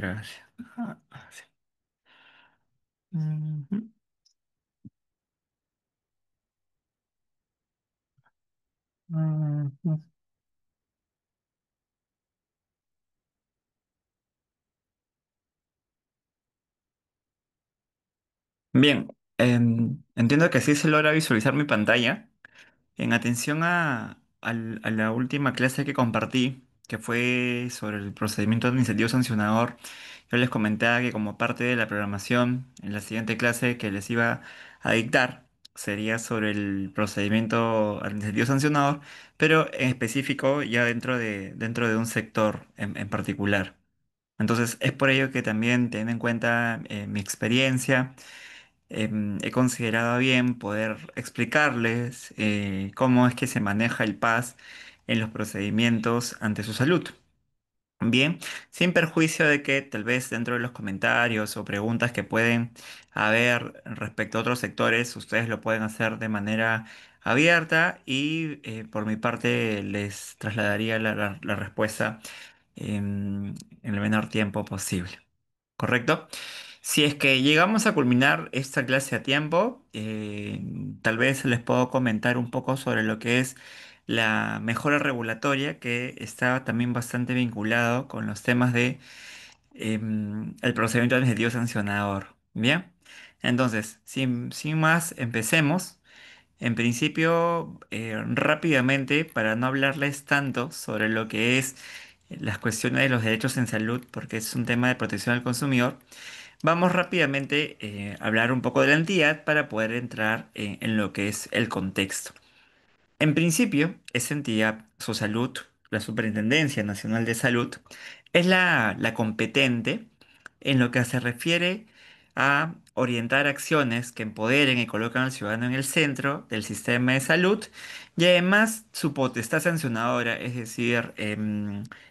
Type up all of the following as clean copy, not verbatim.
Gracias. Sí. Ujú. Ujú. Bien, entiendo que así se logra visualizar mi pantalla. En atención a la última clase que compartí, que fue sobre el procedimiento administrativo sancionador, yo les comentaba que como parte de la programación, en la siguiente clase que les iba a dictar, sería sobre el procedimiento administrativo sancionador, pero en específico ya dentro de un sector en particular. Entonces, es por ello que también, teniendo en cuenta mi experiencia, he considerado bien poder explicarles cómo es que se maneja el PAS en los procedimientos ante su salud. Bien, sin perjuicio de que tal vez dentro de los comentarios o preguntas que pueden haber respecto a otros sectores, ustedes lo pueden hacer de manera abierta y por mi parte les trasladaría la respuesta en el menor tiempo posible. ¿Correcto? Si es que llegamos a culminar esta clase a tiempo, tal vez les puedo comentar un poco sobre lo que es la mejora regulatoria, que está también bastante vinculado con los temas de el procedimiento administrativo sancionador. Bien, entonces, sin más, empecemos. En principio, rápidamente, para no hablarles tanto sobre lo que es las cuestiones de los derechos en salud, porque es un tema de protección al consumidor. Vamos rápidamente a hablar un poco de la entidad para poder entrar en lo que es el contexto. En principio, esa entidad, Salud, la Superintendencia Nacional de Salud, es la competente en lo que se refiere a orientar acciones que empoderen y colocan al ciudadano en el centro del sistema de salud y además su potestad sancionadora, es decir,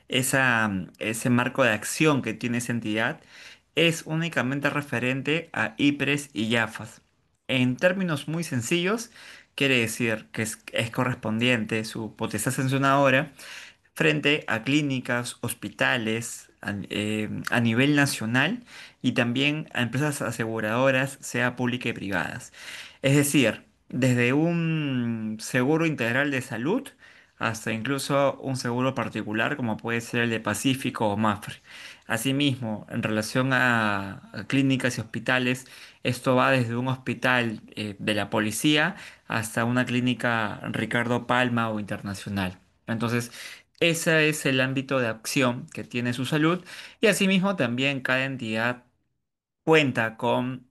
ese marco de acción que tiene esa entidad, es únicamente referente a IPRES y IAFAS. En términos muy sencillos, quiere decir que es correspondiente su potestad sancionadora frente a clínicas, hospitales a nivel nacional y también a empresas aseguradoras, sea públicas y privadas. Es decir, desde un seguro integral de salud hasta incluso un seguro particular como puede ser el de Pacífico o Mafre. Asimismo, en relación a clínicas y hospitales, esto va desde un hospital de la policía hasta una clínica Ricardo Palma o internacional. Entonces, ese es el ámbito de acción que tiene su salud y asimismo también cada entidad cuenta con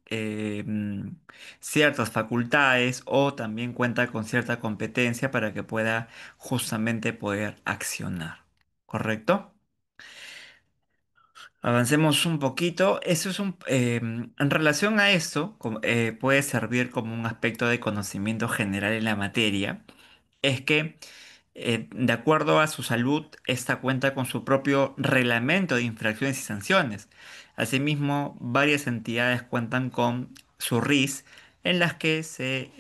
ciertas facultades o también cuenta con cierta competencia para que pueda justamente poder accionar. ¿Correcto? Avancemos un poquito. Eso es en relación a esto, puede servir como un aspecto de conocimiento general en la materia. Es que, de acuerdo a su salud, esta cuenta con su propio reglamento de infracciones y sanciones. Asimismo, varias entidades cuentan con su RIS, en las que se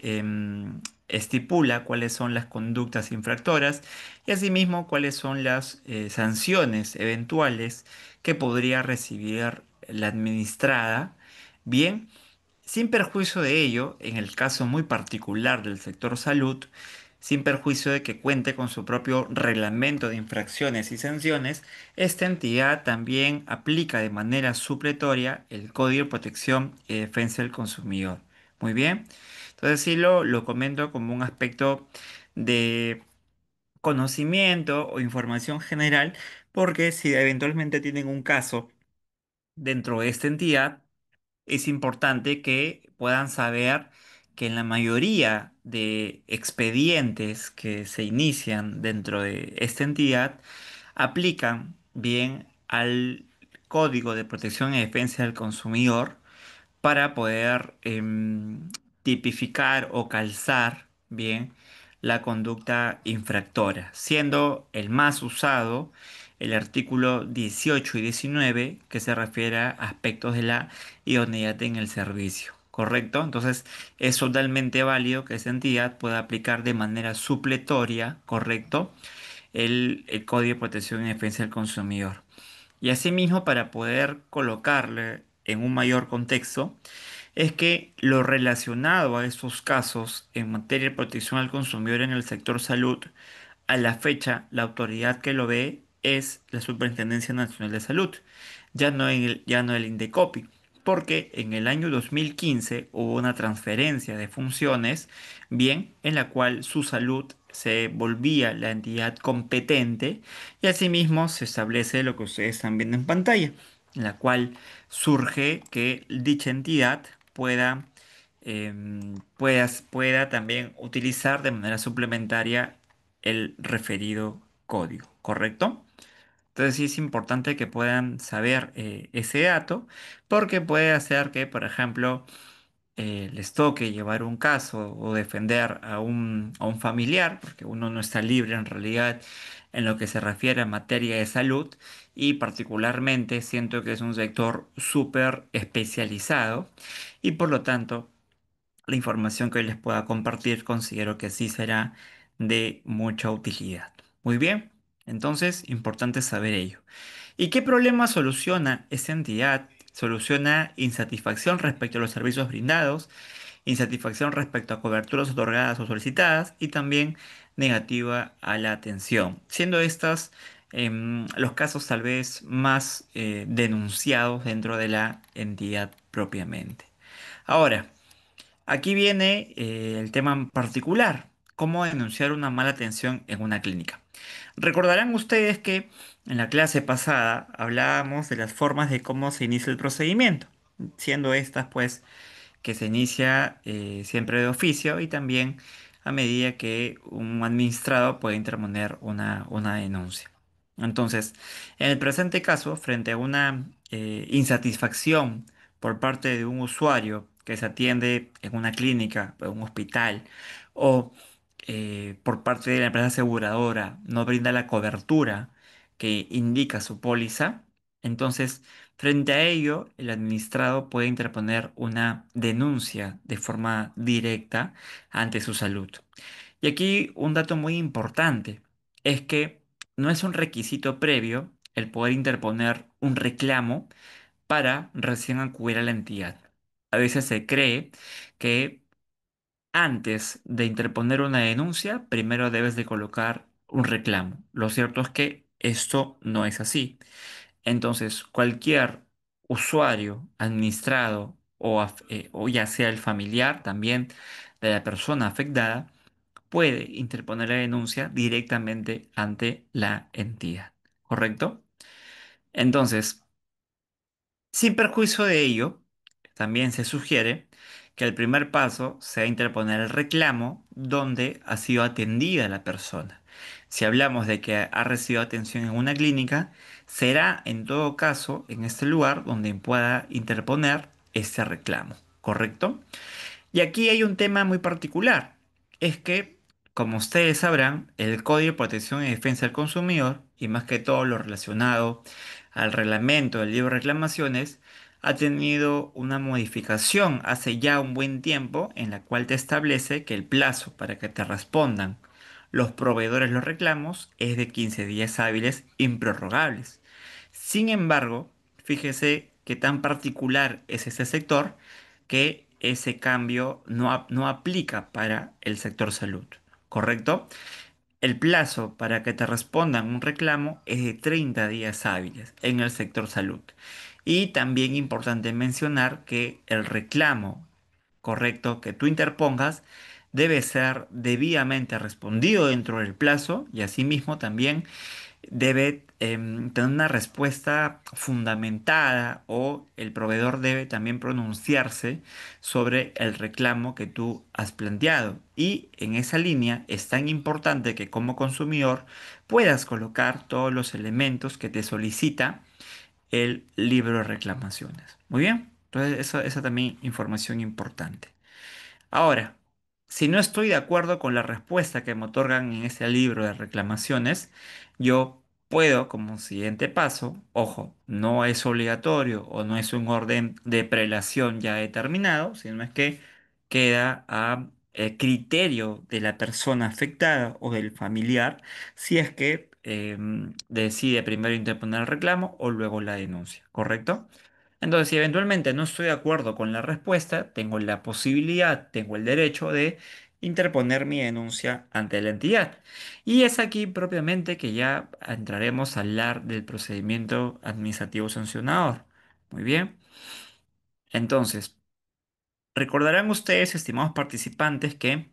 estipula cuáles son las conductas infractoras y asimismo cuáles son las sanciones eventuales que podría recibir la administrada. Bien, sin perjuicio de ello, en el caso muy particular del sector salud, sin perjuicio de que cuente con su propio reglamento de infracciones y sanciones, esta entidad también aplica de manera supletoria el Código de Protección y Defensa del Consumidor. Muy bien, entonces sí lo comento como un aspecto de conocimiento o información general, porque si eventualmente tienen un caso dentro de esta entidad, es importante que puedan saber que en la mayoría de expedientes que se inician dentro de esta entidad, aplican bien al Código de Protección y Defensa del Consumidor para poder tipificar o calzar bien la conducta infractora, siendo el más usado el artículo 18 y 19 que se refiere a aspectos de la idoneidad en el servicio. ¿Correcto? Entonces es totalmente válido que esa entidad pueda aplicar de manera supletoria, ¿correcto? El Código de Protección y Defensa del Consumidor. Y asimismo, para poder colocarle en un mayor contexto, es que lo relacionado a estos casos en materia de protección al consumidor en el sector salud, a la fecha, la autoridad que lo ve es la Superintendencia Nacional de Salud, ya no el INDECOPI, porque en el año 2015 hubo una transferencia de funciones, bien, en la cual su salud se volvía la entidad competente y asimismo se establece lo que ustedes están viendo en pantalla, en la cual surge que dicha entidad pueda pueda también utilizar de manera suplementaria el referido código, ¿correcto? Entonces sí es importante que puedan saber ese dato porque puede hacer que, por ejemplo, les toque llevar un caso o defender a un familiar, porque uno no está libre en realidad en lo que se refiere a materia de salud y particularmente siento que es un sector súper especializado y por lo tanto la información que hoy les pueda compartir considero que sí será de mucha utilidad. Muy bien, entonces importante saber ello. ¿Y qué problema soluciona esta entidad? Soluciona insatisfacción respecto a los servicios brindados, insatisfacción respecto a coberturas otorgadas o solicitadas y también negativa a la atención, siendo estas los casos tal vez más denunciados dentro de la entidad propiamente. Ahora, aquí viene el tema en particular, cómo denunciar una mala atención en una clínica. Recordarán ustedes que en la clase pasada hablábamos de las formas de cómo se inicia el procedimiento, siendo estas pues que se inicia siempre de oficio y también a medida que un administrado puede interponer una denuncia. Entonces, en el presente caso, frente a una insatisfacción por parte de un usuario que se atiende en una clínica, en un hospital, o por parte de la empresa aseguradora no brinda la cobertura que indica su póliza, entonces frente a ello, el administrado puede interponer una denuncia de forma directa ante su salud. Y aquí un dato muy importante es que no es un requisito previo el poder interponer un reclamo para recién acudir a la entidad. A veces se cree que antes de interponer una denuncia, primero debes de colocar un reclamo. Lo cierto es que esto no es así. Entonces, cualquier usuario, administrado o ya sea el familiar también de la persona afectada, puede interponer la denuncia directamente ante la entidad. ¿Correcto? Entonces, sin perjuicio de ello, también se sugiere que el primer paso sea interponer el reclamo donde ha sido atendida la persona. Si hablamos de que ha recibido atención en una clínica, será en todo caso en este lugar donde pueda interponer este reclamo, ¿correcto? Y aquí hay un tema muy particular. Es que, como ustedes sabrán, el Código de Protección y Defensa del Consumidor, y más que todo lo relacionado al reglamento del libro de reclamaciones, ha tenido una modificación hace ya un buen tiempo en la cual te establece que el plazo para que te respondan los proveedores los reclamos es de 15 días hábiles improrrogables. Sin embargo, fíjese qué tan particular es este sector que ese cambio no aplica para el sector salud, ¿correcto? El plazo para que te respondan un reclamo es de 30 días hábiles en el sector salud. Y también importante mencionar que el reclamo correcto que tú interpongas debe ser debidamente respondido dentro del plazo y asimismo también debe tener una respuesta fundamentada o el proveedor debe también pronunciarse sobre el reclamo que tú has planteado. Y en esa línea es tan importante que como consumidor puedas colocar todos los elementos que te solicita el libro de reclamaciones. Muy bien, entonces esa también información importante. Ahora, si no estoy de acuerdo con la respuesta que me otorgan en ese libro de reclamaciones, yo puedo, como siguiente paso, ojo, no es obligatorio o no es un orden de prelación ya determinado, sino es que queda a criterio de la persona afectada o del familiar, si es que decide primero interponer el reclamo o luego la denuncia, ¿correcto? Entonces, si eventualmente no estoy de acuerdo con la respuesta, tengo la posibilidad, tengo el derecho de interponer mi denuncia ante la entidad. Y es aquí propiamente que ya entraremos a hablar del procedimiento administrativo sancionador. Muy bien. Entonces, recordarán ustedes, estimados participantes, que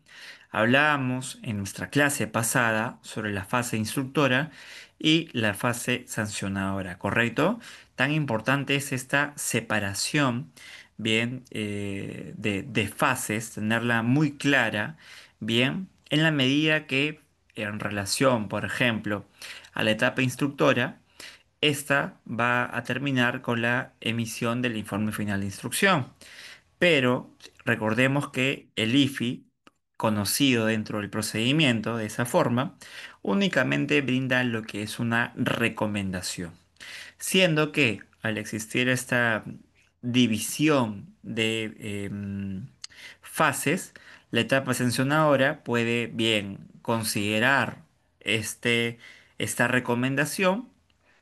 hablábamos en nuestra clase pasada sobre la fase instructora y la fase sancionadora, ¿correcto? Tan importante es esta separación, bien, de fases, tenerla muy clara, bien, en la medida que en relación, por ejemplo, a la etapa instructora, esta va a terminar con la emisión del informe final de instrucción. Pero recordemos que el IFI, conocido dentro del procedimiento de esa forma, únicamente brinda lo que es una recomendación, siendo que al existir esta división de fases, la etapa sancionadora puede bien considerar esta recomendación,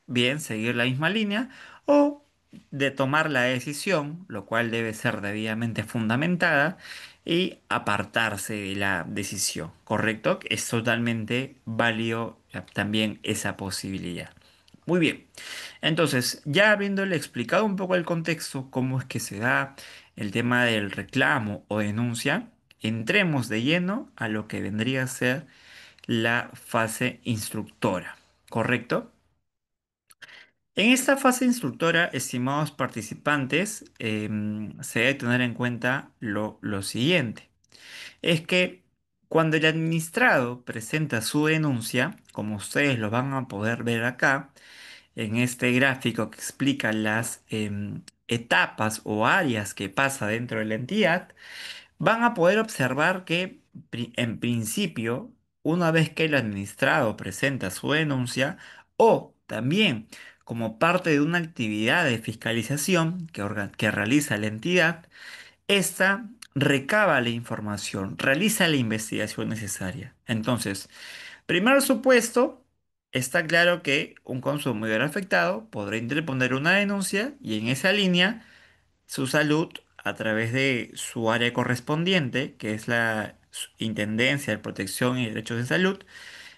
bien seguir la misma línea, o de tomar la decisión, lo cual debe ser debidamente fundamentada, y apartarse de la decisión, ¿correcto? Es totalmente válido también esa posibilidad. Muy bien. Entonces, ya habiéndole explicado un poco el contexto, cómo es que se da el tema del reclamo o denuncia, entremos de lleno a lo que vendría a ser la fase instructora, ¿correcto? En esta fase instructora, estimados participantes, se debe tener en cuenta lo siguiente. Es que cuando el administrado presenta su denuncia, como ustedes lo van a poder ver acá, en este gráfico que explica las etapas o áreas que pasa dentro de la entidad, van a poder observar que en principio, una vez que el administrado presenta su denuncia o también como parte de una actividad de fiscalización que realiza la entidad, esta recaba la información, realiza la investigación necesaria. Entonces, primer supuesto, está claro que un consumidor afectado podrá interponer una denuncia y en esa línea su salud a través de su área correspondiente, que es la Intendencia de Protección y Derechos de Salud,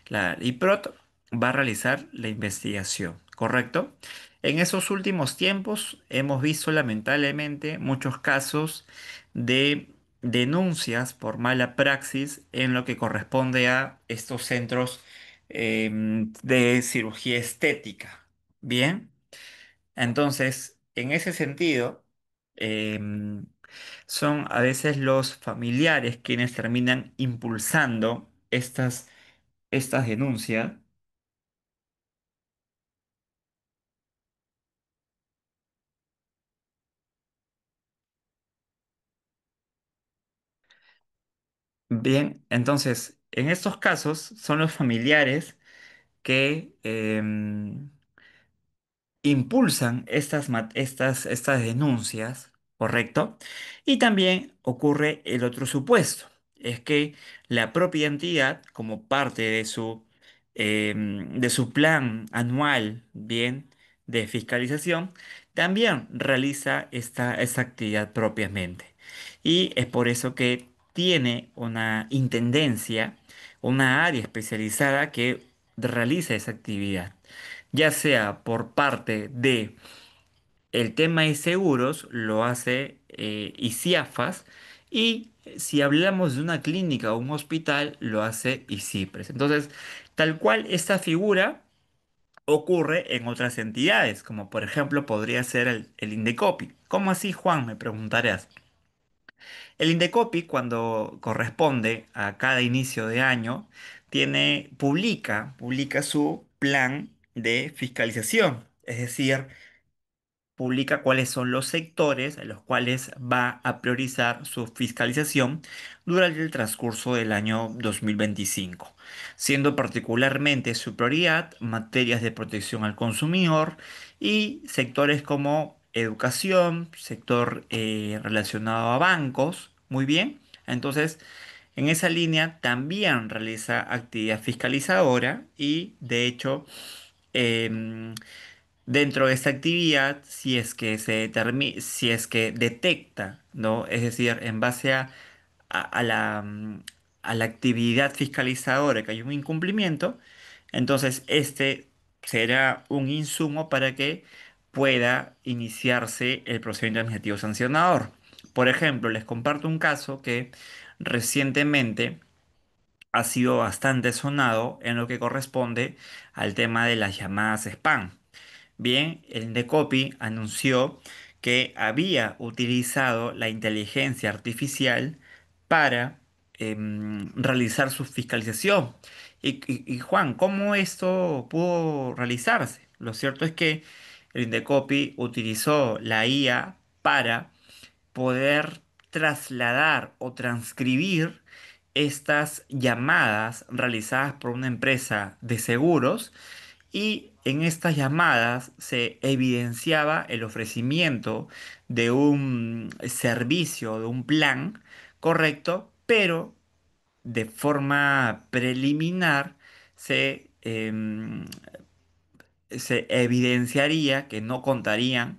la IPROT, va a realizar la investigación, ¿correcto? En esos últimos tiempos hemos visto lamentablemente muchos casos de denuncias por mala praxis en lo que corresponde a estos centros de cirugía estética. Bien. Entonces, en ese sentido, em, son a veces los familiares quienes terminan impulsando estas denuncias. Bien, entonces, en estos casos son los familiares que impulsan estas denuncias, ¿correcto? Y también ocurre el otro supuesto, es que la propia entidad, como parte de su plan anual, bien, de fiscalización, también realiza esta actividad propiamente. Y es por eso que tiene una intendencia, una área especializada que realiza esa actividad, ya sea por parte de el tema de seguros, lo hace ICIAFAS, y si hablamos de una clínica o un hospital, lo hace ICIPRES. Entonces, tal cual esta figura ocurre en otras entidades, como por ejemplo podría ser el Indecopi. ¿Cómo así, Juan? Me preguntarás. El Indecopi, cuando corresponde a cada inicio de año, publica su plan de fiscalización, es decir, publica cuáles son los sectores en los cuales va a priorizar su fiscalización durante el transcurso del año 2025, siendo particularmente su prioridad materias de protección al consumidor y sectores como educación, sector relacionado a bancos. Muy bien, entonces En esa línea también realiza actividad fiscalizadora y, de hecho, em, dentro de esta actividad, si es que detecta, ¿no? Es decir, en base a a la actividad fiscalizadora que hay un incumplimiento, entonces este será un insumo para que pueda iniciarse el procedimiento administrativo sancionador. Por ejemplo, les comparto un caso que recientemente ha sido bastante sonado en lo que corresponde al tema de las llamadas spam. Bien, el Indecopi anunció que había utilizado la inteligencia artificial para realizar su fiscalización. Y, Juan, ¿cómo esto pudo realizarse? Lo cierto es que el Indecopi utilizó la IA para poder trasladar o transcribir estas llamadas realizadas por una empresa de seguros, y en estas llamadas se evidenciaba el ofrecimiento de un servicio, de un plan correcto, pero de forma preliminar se evidenciaría que no contarían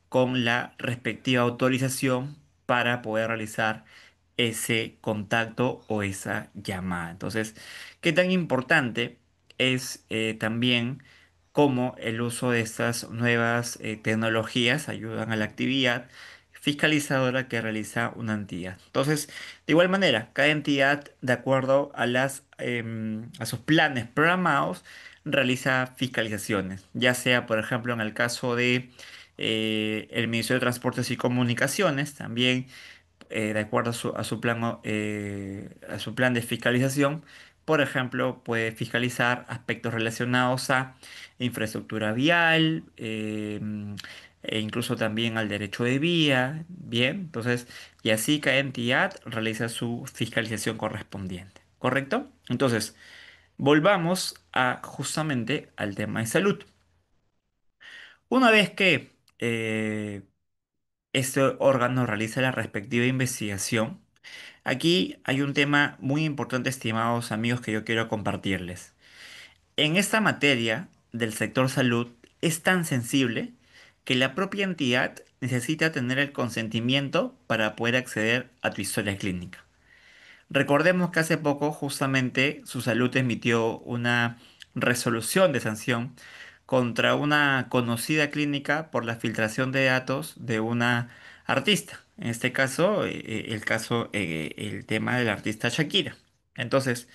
con la respectiva autorización para poder realizar ese contacto o esa llamada. Entonces, ¿qué tan importante es también cómo el uso de estas nuevas tecnologías ayudan a la actividad fiscalizadora que realiza una entidad? Entonces, de igual manera, cada entidad, de acuerdo a a sus planes programados, realiza fiscalizaciones, ya sea, por ejemplo, en el caso de el Ministerio de Transportes y Comunicaciones, también de acuerdo a su plan de fiscalización. Por ejemplo, puede fiscalizar aspectos relacionados a infraestructura vial, e incluso también al derecho de vía. Bien, entonces, y así cada entidad realiza su fiscalización correspondiente. ¿Correcto? Entonces, volvamos a justamente al tema de salud. Una vez que este órgano realiza la respectiva investigación, aquí hay un tema muy importante, estimados amigos, que yo quiero compartirles. En esta materia del sector salud es tan sensible que la propia entidad necesita tener el consentimiento para poder acceder a tu historia clínica. Recordemos que hace poco justamente su salud emitió una resolución de sanción contra una conocida clínica por la filtración de datos de una artista. En este caso, el tema del artista Shakira. Entonces,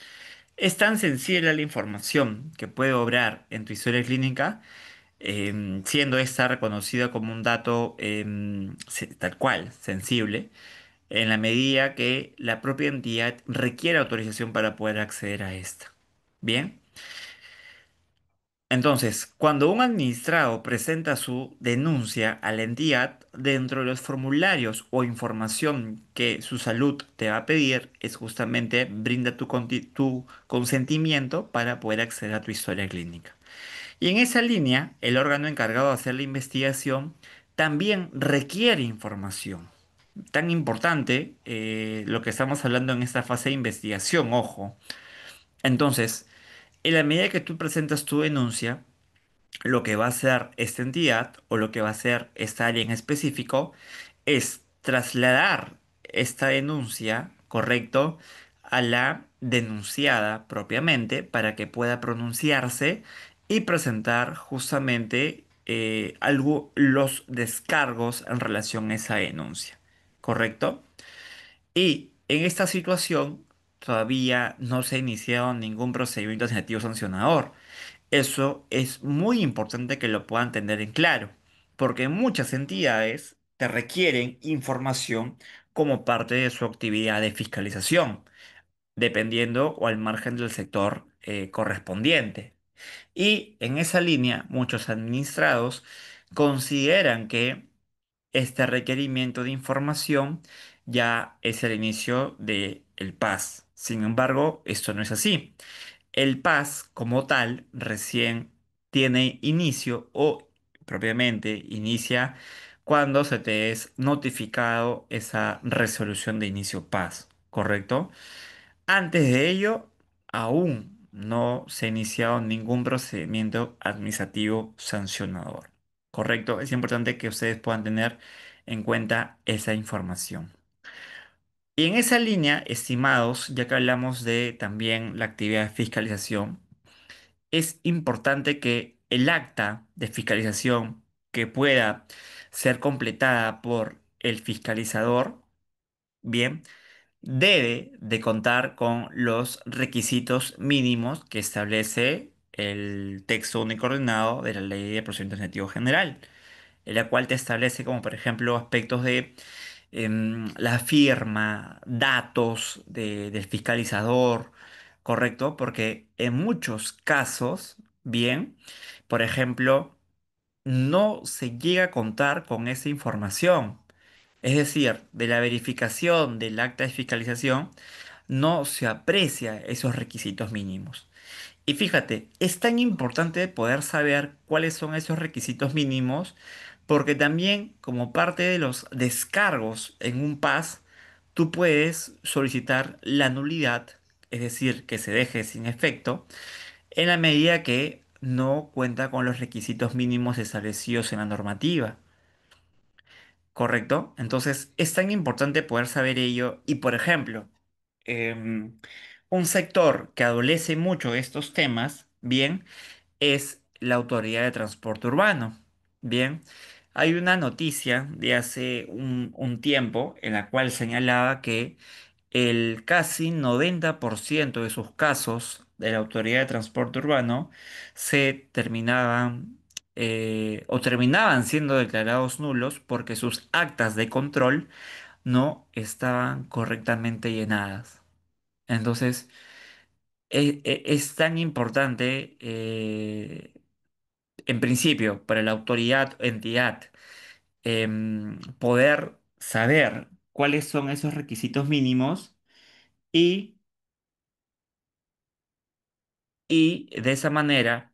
es tan sensible la información que puede obrar en tu historia clínica, siendo esta reconocida como un dato tal cual, sensible, en la medida que la propia entidad requiere autorización para poder acceder a esta. Bien, entonces, cuando un administrado presenta su denuncia a la entidad, dentro de los formularios o información que su salud te va a pedir, es justamente brinda tu consentimiento para poder acceder a tu historia clínica. Y en esa línea, el órgano encargado de hacer la investigación también requiere información. Tan importante lo que estamos hablando en esta fase de investigación, ojo. Entonces, en la medida que tú presentas tu denuncia, lo que va a hacer esta entidad o lo que va a hacer esta área en específico es trasladar esta denuncia, correcto, a la denunciada propiamente para que pueda pronunciarse y presentar justamente los descargos en relación a esa denuncia, ¿correcto? Y en esta situación todavía no se ha iniciado ningún procedimiento administrativo sancionador. Eso es muy importante que lo puedan tener en claro, porque muchas entidades te requieren información como parte de su actividad de fiscalización, dependiendo o al margen del sector correspondiente. Y en esa línea, muchos administrados consideran que este requerimiento de información ya es el inicio del PAS. Sin embargo, esto no es así. El PAS como tal recién tiene inicio o propiamente inicia cuando se te es notificado esa resolución de inicio PAS, ¿correcto? Antes de ello, aún no se ha iniciado ningún procedimiento administrativo sancionador. ¿Correcto? Es importante que ustedes puedan tener en cuenta esa información. Y en esa línea, estimados, ya que hablamos de también la actividad de fiscalización, es importante que el acta de fiscalización que pueda ser completada por el fiscalizador, bien, debe de contar con los requisitos mínimos que establece el texto único ordenado de la Ley de Procedimiento Administrativo General, en la cual te establece como por ejemplo aspectos de la firma, datos del fiscalizador, ¿correcto? Porque en muchos casos, bien, por ejemplo, no se llega a contar con esa información. Es decir, de la verificación del acta de fiscalización no se aprecia esos requisitos mínimos. Y fíjate, es tan importante poder saber cuáles son esos requisitos mínimos, porque también como parte de los descargos en un PAS, tú puedes solicitar la nulidad, es decir, que se deje sin efecto, en la medida que no cuenta con los requisitos mínimos establecidos en la normativa. ¿Correcto? Entonces es tan importante poder saber ello y, por ejemplo, un sector que adolece mucho de estos temas, bien, es la Autoridad de Transporte Urbano. Bien, hay una noticia de hace un tiempo en la cual señalaba que el casi 90% de sus casos de la Autoridad de Transporte Urbano se terminaban o terminaban siendo declarados nulos porque sus actas de control no estaban correctamente llenadas. Entonces, es tan importante, en principio, para la autoridad o entidad, poder saber cuáles son esos requisitos mínimos y, y de esa manera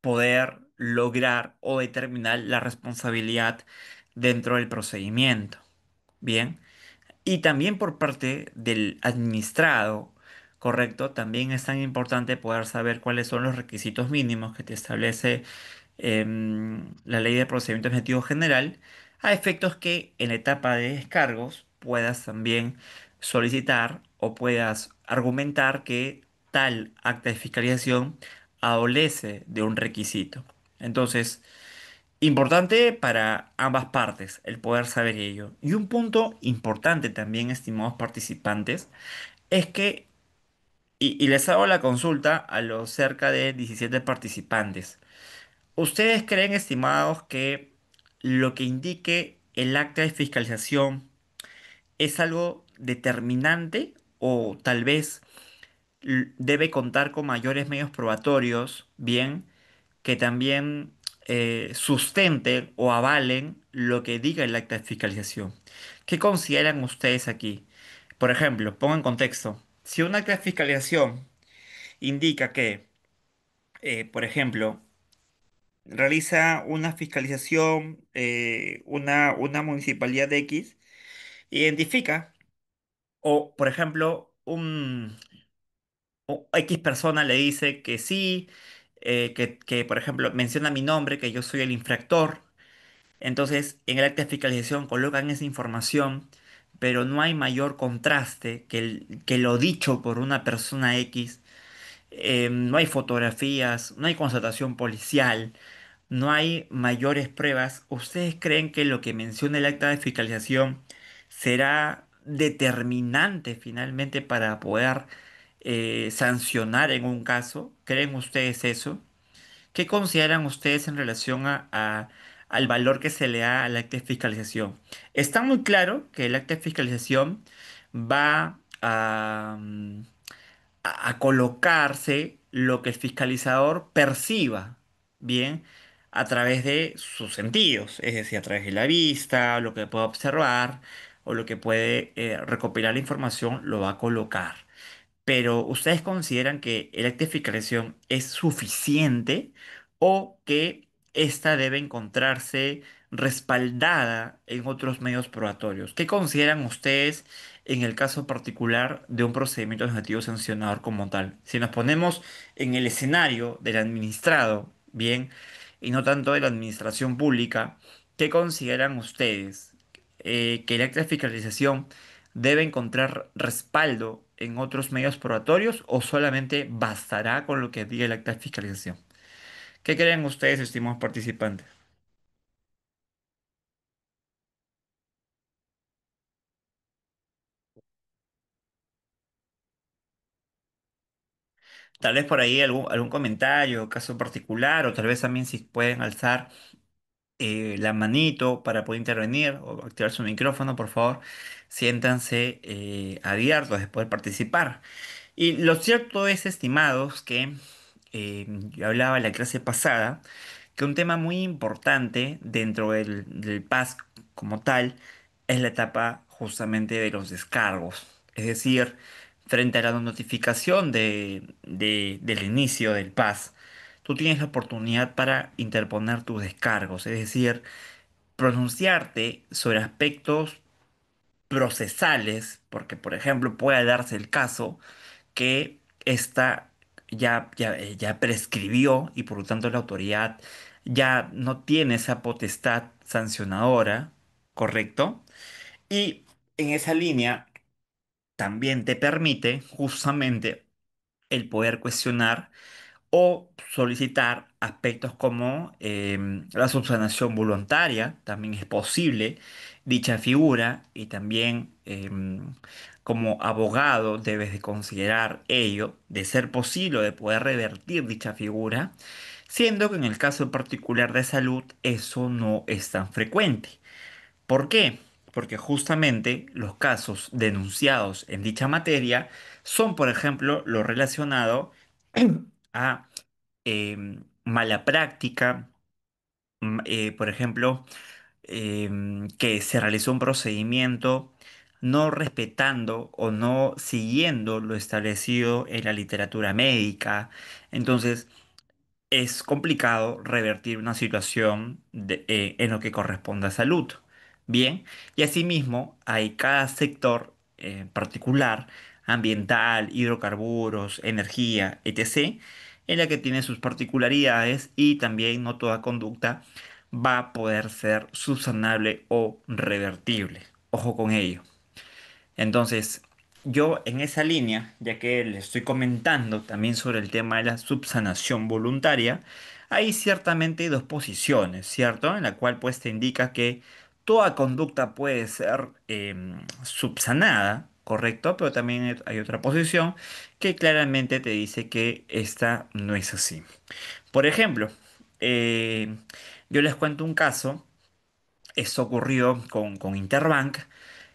poder lograr o determinar la responsabilidad dentro del procedimiento. Bien. Y también por parte del administrado, ¿correcto? También es tan importante poder saber cuáles son los requisitos mínimos que te establece la Ley de Procedimiento Administrativo General, a efectos que en la etapa de descargos puedas también solicitar o puedas argumentar que tal acta de fiscalización adolece de un requisito. Entonces, importante para ambas partes el poder saber ello. Y un punto importante también, estimados participantes, es que, y les hago la consulta a los cerca de 17 participantes. ¿Ustedes creen, estimados, que lo que indique el acta de fiscalización es algo determinante o tal vez debe contar con mayores medios probatorios, bien, que también sustenten o avalen lo que diga el acta de fiscalización? ¿Qué consideran ustedes aquí? Por ejemplo, pongo en contexto, si un acta de fiscalización indica que, por ejemplo, realiza una fiscalización, una municipalidad X, identifica, o por ejemplo, o X persona le dice que sí, que, por ejemplo menciona mi nombre, que yo soy el infractor. Entonces en el acta de fiscalización colocan esa información, pero no hay mayor contraste que lo dicho por una persona X. No hay fotografías, no hay constatación policial, no hay mayores pruebas. ¿Ustedes creen que lo que menciona el acta de fiscalización será determinante finalmente para poder sancionar en un caso? ¿Creen ustedes eso? ¿Qué consideran ustedes en relación al valor que se le da al acta de fiscalización? Está muy claro que el acta de fiscalización va a colocarse lo que el fiscalizador perciba, bien, a través de sus sentidos, es decir, a través de la vista, lo que puede observar o lo que puede recopilar la información, lo va a colocar. Pero ¿ustedes consideran que el acta de fiscalización es suficiente o que esta debe encontrarse respaldada en otros medios probatorios. ¿Qué consideran ustedes en el caso particular de un procedimiento administrativo sancionador como tal? Si nos ponemos en el escenario del administrado, bien, y no tanto de la administración pública, ¿qué consideran ustedes? ¿Que el acta de fiscalización debe encontrar respaldo en otros medios probatorios o solamente bastará con lo que diga el acta de fiscalización? ¿Qué creen ustedes, estimados participantes? Tal vez por ahí algún comentario, caso particular, o tal vez también si pueden alzar la manito para poder intervenir o activar su micrófono, por favor, siéntanse abiertos de poder participar. Y lo cierto es, estimados, que yo hablaba en la clase pasada, que un tema muy importante dentro del PAS como tal es la etapa justamente de los descargos. Es decir, frente a la notificación del inicio del PAS, tú tienes la oportunidad para interponer tus descargos, es decir, pronunciarte sobre aspectos procesales, porque por ejemplo puede darse el caso que esta ya prescribió y por lo tanto la autoridad ya no tiene esa potestad sancionadora, ¿correcto? Y en esa línea también te permite justamente el poder cuestionar o solicitar aspectos como la subsanación voluntaria, también es posible dicha figura y también como abogado debes de considerar ello, de ser posible de poder revertir dicha figura, siendo que en el caso particular de salud eso no es tan frecuente. ¿Por qué? Porque justamente los casos denunciados en dicha materia son, por ejemplo, lo relacionado a mala práctica, por ejemplo, que se realizó un procedimiento no respetando o no siguiendo lo establecido en la literatura médica. Entonces, es complicado revertir una situación en lo que corresponde a salud. Bien, y asimismo hay cada sector particular, ambiental, hidrocarburos, energía, etc., en la que tiene sus particularidades y también no toda conducta va a poder ser subsanable o revertible. Ojo con ello. Entonces, yo en esa línea, ya que le estoy comentando también sobre el tema de la subsanación voluntaria, hay ciertamente dos posiciones, ¿cierto? En la cual pues te indica que toda conducta puede ser subsanada, ¿correcto? Pero también hay otra posición que claramente te dice que esta no es así. Por ejemplo, eh, yo les cuento un caso. Esto ocurrió con Interbank,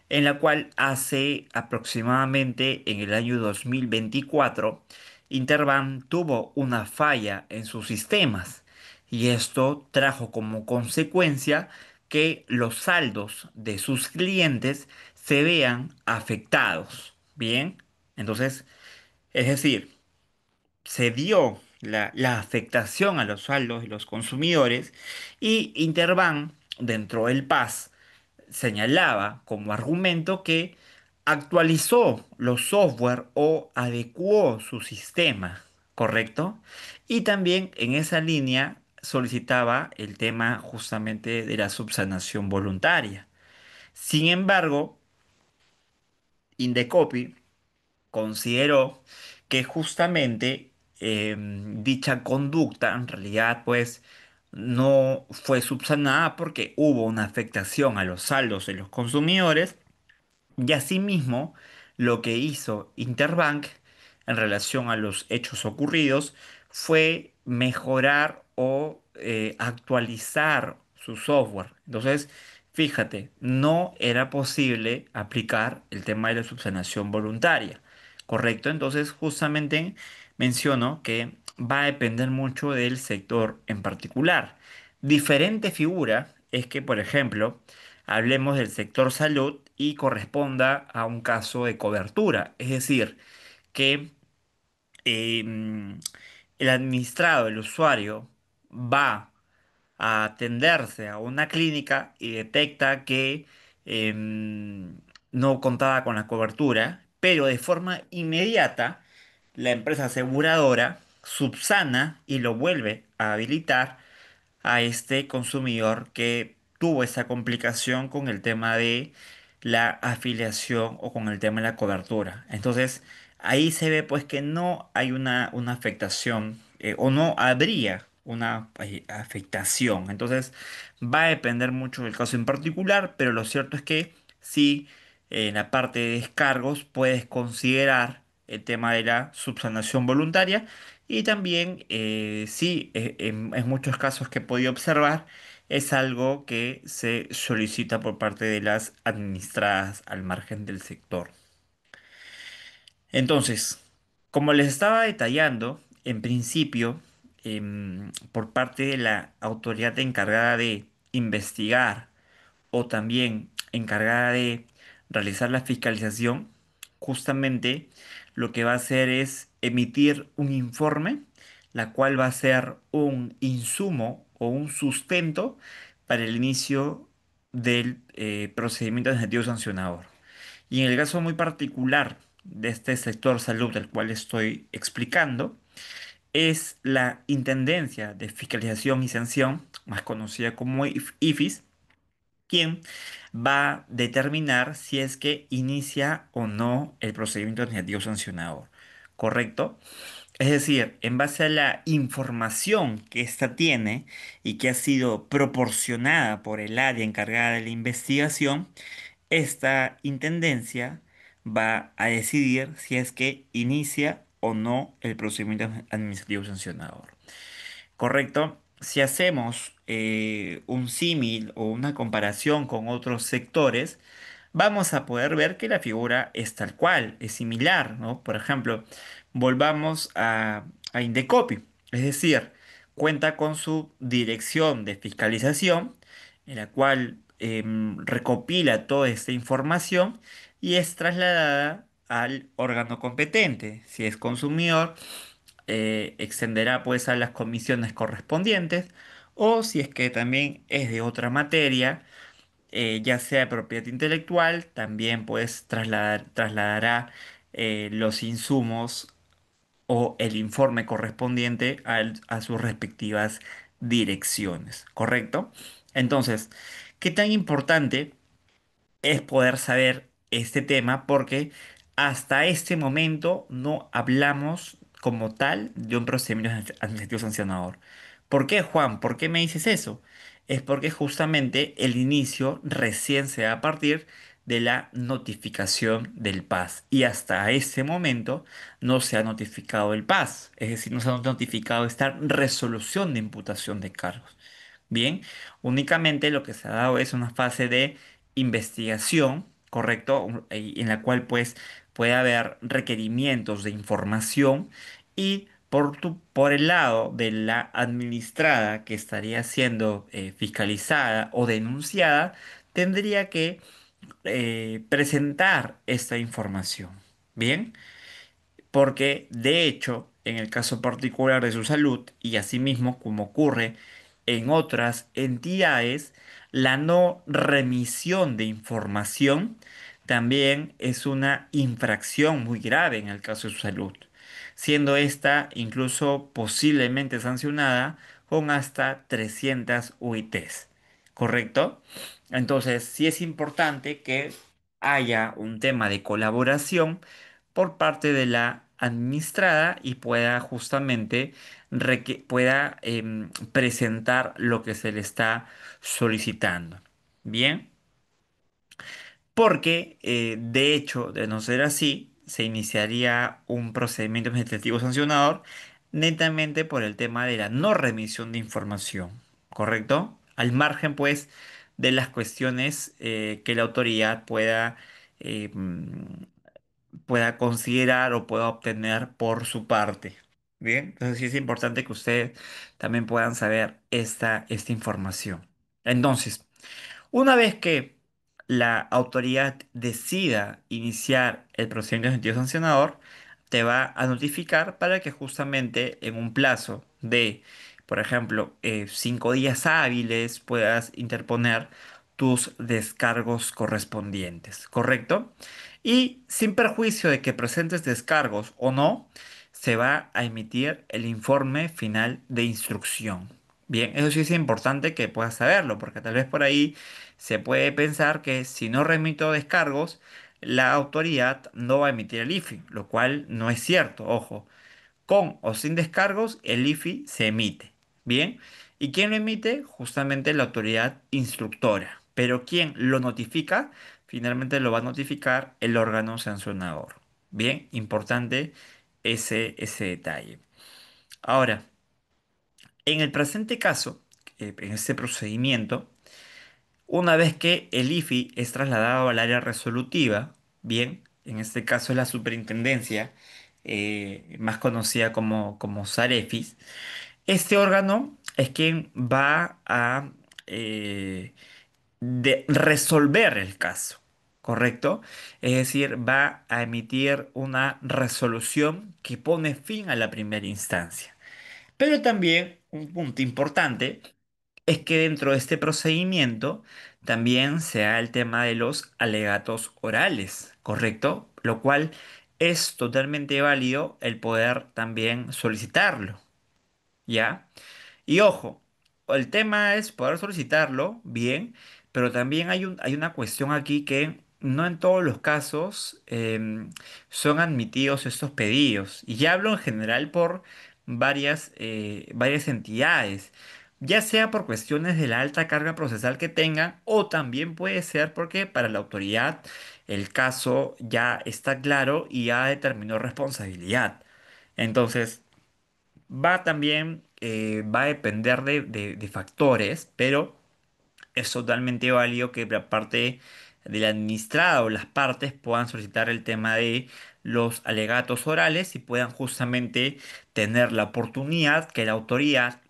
en la cual hace aproximadamente en el año 2024, Interbank tuvo una falla en sus sistemas y esto trajo como consecuencia que los saldos de sus clientes se vean afectados. Bien, entonces, es decir, se dio la afectación a los saldos de los consumidores y Interbank, dentro del PAS, señalaba como argumento que actualizó los software o adecuó su sistema, ¿correcto? Y también en esa línea solicitaba el tema justamente de la subsanación voluntaria. Sin embargo, Indecopi consideró que justamente dicha conducta en realidad pues no fue subsanada porque hubo una afectación a los saldos de los consumidores y asimismo, lo que hizo Interbank en relación a los hechos ocurridos fue mejorar o actualizar su software. Entonces, fíjate, no era posible aplicar el tema de la subsanación voluntaria, ¿correcto? Entonces, justamente menciono que va a depender mucho del sector en particular. Diferente figura es que, por ejemplo, hablemos del sector salud y corresponda a un caso de cobertura, es decir, que el administrado, el usuario, va a atenderse a una clínica y detecta que no contaba con la cobertura, pero de forma inmediata la empresa aseguradora subsana y lo vuelve a habilitar a este consumidor que tuvo esa complicación con el tema de la afiliación o con el tema de la cobertura. Entonces, ahí se ve pues que no hay una afectación o no habría una afectación. Entonces, va a depender mucho del caso en particular, pero lo cierto es que sí, en la parte de descargos puedes considerar el tema de la subsanación voluntaria y también, sí, en muchos casos que he podido observar, es algo que se solicita por parte de las administradas al margen del sector. Entonces, como les estaba detallando, en principio, por parte de la autoridad encargada de investigar o también encargada de realizar la fiscalización, justamente lo que va a hacer es emitir un informe, la cual va a ser un insumo o un sustento para el inicio del procedimiento administrativo sancionador. Y en el caso muy particular de este sector salud del cual estoy explicando, es la Intendencia de Fiscalización y Sanción, más conocida como IFIS, quien va a determinar si es que inicia o no el procedimiento administrativo sancionador. ¿Correcto? Es decir, en base a la información que ésta tiene y que ha sido proporcionada por el área encargada de la investigación, esta intendencia va a decidir si es que inicia o no el procedimiento administrativo sancionador. ¿Correcto? Si hacemos un símil o una comparación con otros sectores, vamos a poder ver que la figura es tal cual, es similar, ¿no? Por ejemplo, volvamos a Indecopi, es decir, cuenta con su dirección de fiscalización, en la cual recopila toda esta información y es trasladada al órgano competente, si es consumidor extenderá pues a las comisiones correspondientes o si es que también es de otra materia, ya sea de propiedad intelectual, también pues trasladará los insumos o el informe correspondiente a sus respectivas direcciones, ¿correcto? Entonces, ¿qué tan importante es poder saber este tema? Porque hasta este momento no hablamos como tal de un procedimiento administrativo sancionador. ¿Por qué, Juan? ¿Por qué me dices eso? Es porque justamente el inicio recién se da a partir de la notificación del PAS y hasta ese momento no se ha notificado el PAS, es decir, no se ha notificado esta resolución de imputación de cargos. Bien, únicamente lo que se ha dado es una fase de investigación, ¿correcto? En la cual pues puede haber requerimientos de información y por el lado de la administrada que estaría siendo fiscalizada o denunciada, tendría que presentar esta información. Bien, porque de hecho, en el caso particular de su salud, y asimismo como ocurre en otras entidades, la no remisión de información también es una infracción muy grave en el caso de su salud, siendo esta incluso posiblemente sancionada con hasta 300 UITs. ¿Correcto? Entonces, sí es importante que haya un tema de colaboración por parte de la administrada y pueda justamente pueda presentar lo que se le está solicitando. Bien, porque de hecho, de no ser así, se iniciaría un procedimiento administrativo sancionador netamente por el tema de la no remisión de información, ¿correcto? Al margen, pues, de las cuestiones que la autoridad pueda considerar o pueda obtener por su parte. Bien, entonces sí es importante que ustedes también puedan saber esta información. Entonces, una vez que la autoridad decida iniciar el procedimiento de sentido sancionador, te va a notificar para que justamente en un plazo de por ejemplo, 5 días hábiles puedas interponer tus descargos correspondientes, ¿correcto? Y sin perjuicio de que presentes descargos o no, se va a emitir el informe final de instrucción. Bien, eso sí es importante que puedas saberlo, porque tal vez por ahí se puede pensar que si no remito descargos, la autoridad no va a emitir el IFI, lo cual no es cierto, ojo. Con o sin descargos, el IFI se emite. Bien, ¿y quién lo emite? Justamente la autoridad instructora. Pero ¿quién lo notifica? Finalmente lo va a notificar el órgano sancionador. Bien, importante ese detalle. Ahora, en el presente caso, en este procedimiento, una vez que el IFI es trasladado al área resolutiva, bien, en este caso es la superintendencia, más conocida como Sarefis, este órgano es quien va a resolver el caso, ¿correcto? Es decir, va a emitir una resolución que pone fin a la primera instancia. Pero también un punto importante es que dentro de este procedimiento también se da el tema de los alegatos orales, ¿correcto? Lo cual es totalmente válido el poder también solicitarlo, ¿ya? Y ojo, el tema es poder solicitarlo, bien, pero también hay una cuestión aquí que no en todos los casos son admitidos estos pedidos. Y ya hablo en general por varias entidades, ya sea por cuestiones de la alta carga procesal que tengan, o también puede ser porque para la autoridad el caso ya está claro y ya determinó responsabilidad. Entonces, va a depender de factores, pero es totalmente válido que la parte del administrado o las partes puedan solicitar el tema de los alegatos orales y puedan justamente tener la oportunidad que la autoridad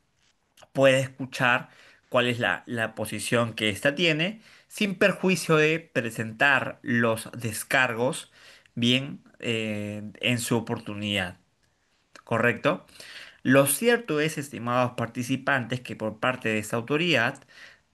pueda escuchar cuál es la posición que ésta tiene, sin perjuicio de presentar los descargos bien en su oportunidad, ¿correcto? Lo cierto es, estimados participantes, que por parte de esta autoridad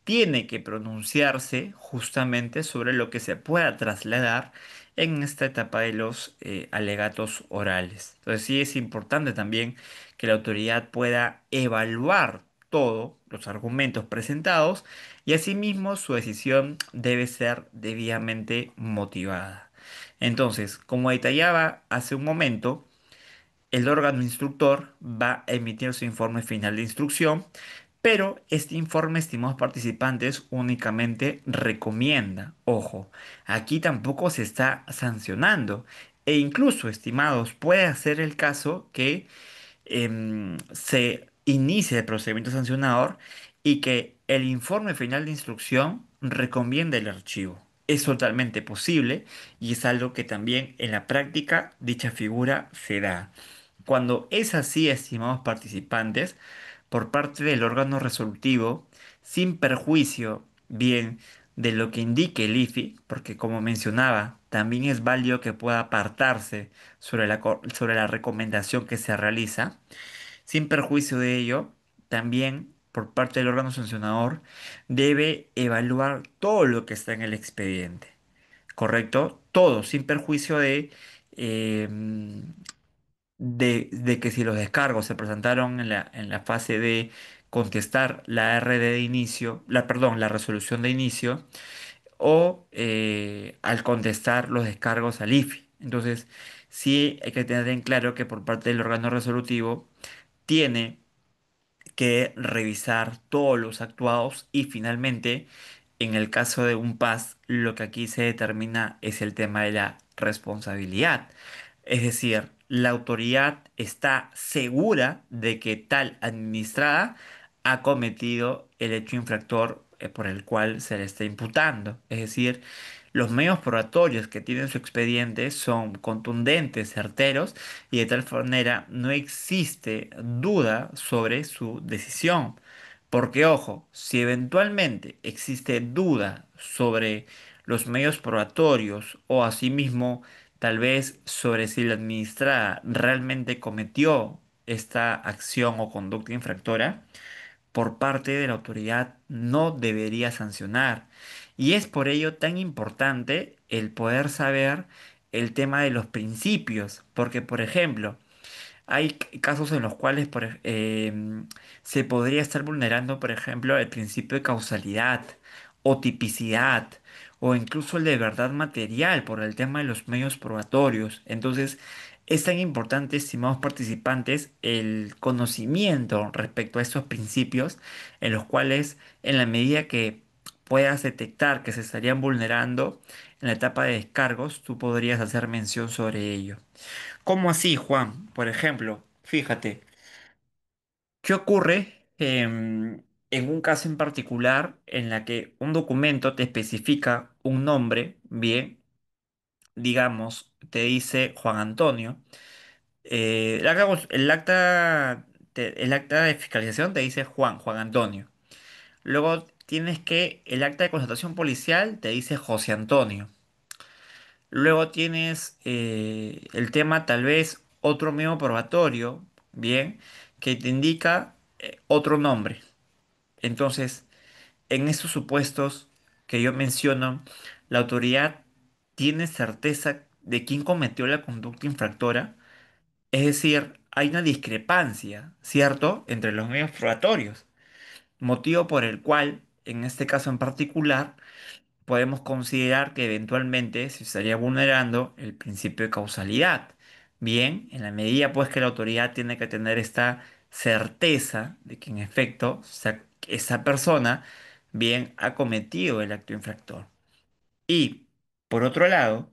tiene que pronunciarse justamente sobre lo que se pueda trasladar en esta etapa de los alegatos orales. Entonces sí es importante también que la autoridad pueda evaluar todos los argumentos presentados y asimismo su decisión debe ser debidamente motivada. Entonces, como detallaba hace un momento, el órgano instructor va a emitir su informe final de instrucción, pero este informe, estimados participantes, únicamente recomienda. Ojo, aquí tampoco se está sancionando. E incluso, estimados, puede ser el caso que se inicie el procedimiento sancionador y que el informe final de instrucción recomiende el archivo. Es totalmente posible y es algo que también en la práctica dicha figura se da. Cuando es así, estimados participantes, por parte del órgano resolutivo, sin perjuicio, bien, de lo que indique el IFI, porque como mencionaba, también es válido que pueda apartarse sobre la recomendación que se realiza, sin perjuicio de ello, también por parte del órgano sancionador debe evaluar todo lo que está en el expediente, ¿correcto? Todo, sin perjuicio eh, de que si los descargos se presentaron en la fase de contestar la RD de inicio, perdón, la resolución de inicio, o al contestar los descargos al IFI. Entonces, sí hay que tener en claro que por parte del órgano resolutivo tiene que revisar todos los actuados y finalmente, en el caso de un PAS, lo que aquí se determina es el tema de la responsabilidad. Es decir, la autoridad está segura de que tal administrada ha cometido el hecho infractor por el cual se le está imputando. Es decir, los medios probatorios que tiene su expediente son contundentes, certeros y de tal manera no existe duda sobre su decisión. Porque, ojo, si eventualmente existe duda sobre los medios probatorios o asimismo tal vez sobre si la administrada realmente cometió esta acción o conducta infractora, por parte de la autoridad no debería sancionar. Y es por ello tan importante el poder saber el tema de los principios, porque por ejemplo, hay casos en los cuales se podría estar vulnerando, por ejemplo, el principio de causalidad o tipicidad o incluso el de verdad material por el tema de los medios probatorios. Entonces, es tan importante, estimados participantes, el conocimiento respecto a estos principios en los cuales, en la medida que puedas detectar que se estarían vulnerando en la etapa de descargos, tú podrías hacer mención sobre ello. ¿Cómo así, Juan? Por ejemplo, fíjate, ¿qué ocurre en un caso en particular en la que un documento te especifica un nombre, bien, digamos, te dice Juan Antonio, el acta de fiscalización te dice Juan Antonio. Luego tienes que el acta de constatación policial te dice José Antonio. Luego tienes el tema tal vez otro medio probatorio, bien, que te indica otro nombre. Entonces, en esos supuestos que yo menciono, la autoridad tiene certeza de quién cometió la conducta infractora. Es decir, hay una discrepancia, ¿cierto?, entre los medios probatorios, motivo por el cual, en este caso en particular, podemos considerar que eventualmente se estaría vulnerando el principio de causalidad. Bien, en la medida pues que la autoridad tiene que tener esta certeza de que en efecto esa persona bien ha cometido el acto infractor. Y por otro lado,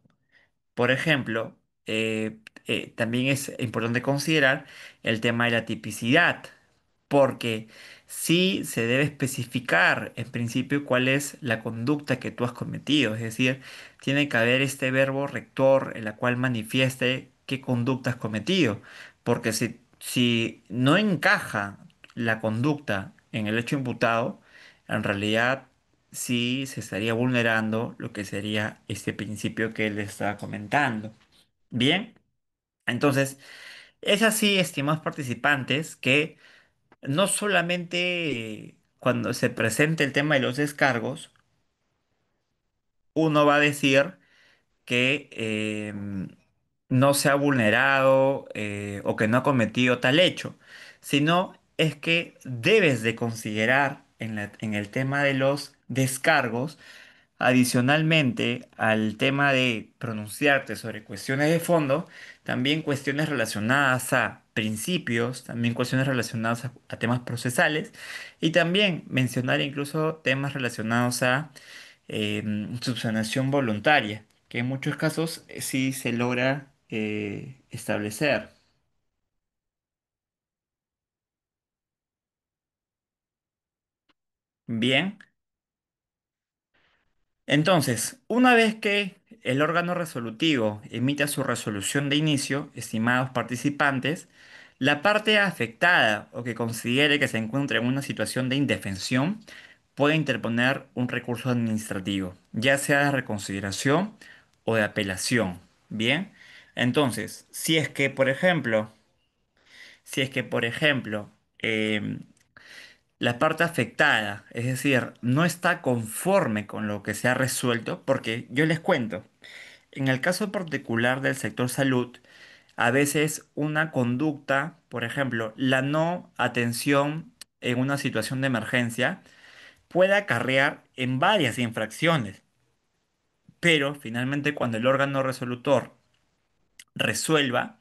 por ejemplo, también es importante considerar el tema de la tipicidad, porque sí se debe especificar en principio cuál es la conducta que tú has cometido, es decir, tiene que haber este verbo rector en la cual manifieste qué conducta has cometido, porque si no encaja la conducta en el hecho imputado, en realidad sí se estaría vulnerando lo que sería este principio que él estaba comentando. Bien, entonces es así, estimados participantes, que no solamente cuando se presente el tema de los descargos, uno va a decir que no se ha vulnerado o que no ha cometido tal hecho, sino es que debes de considerar en el tema de los descargos. Adicionalmente al tema de pronunciarte sobre cuestiones de fondo, también cuestiones relacionadas a principios, también cuestiones relacionadas a temas procesales y también mencionar incluso temas relacionados a subsanación voluntaria, que en muchos casos sí se logra establecer. Bien. Entonces, una vez que el órgano resolutivo emita su resolución de inicio, estimados participantes, la parte afectada o que considere que se encuentra en una situación de indefensión puede interponer un recurso administrativo, ya sea de reconsideración o de apelación. Bien, entonces, si es que, por ejemplo, la parte afectada, es decir, no está conforme con lo que se ha resuelto, porque yo les cuento, en el caso particular del sector salud, a veces una conducta, por ejemplo, la no atención en una situación de emergencia, puede acarrear en varias infracciones, pero finalmente cuando el órgano resolutor resuelva,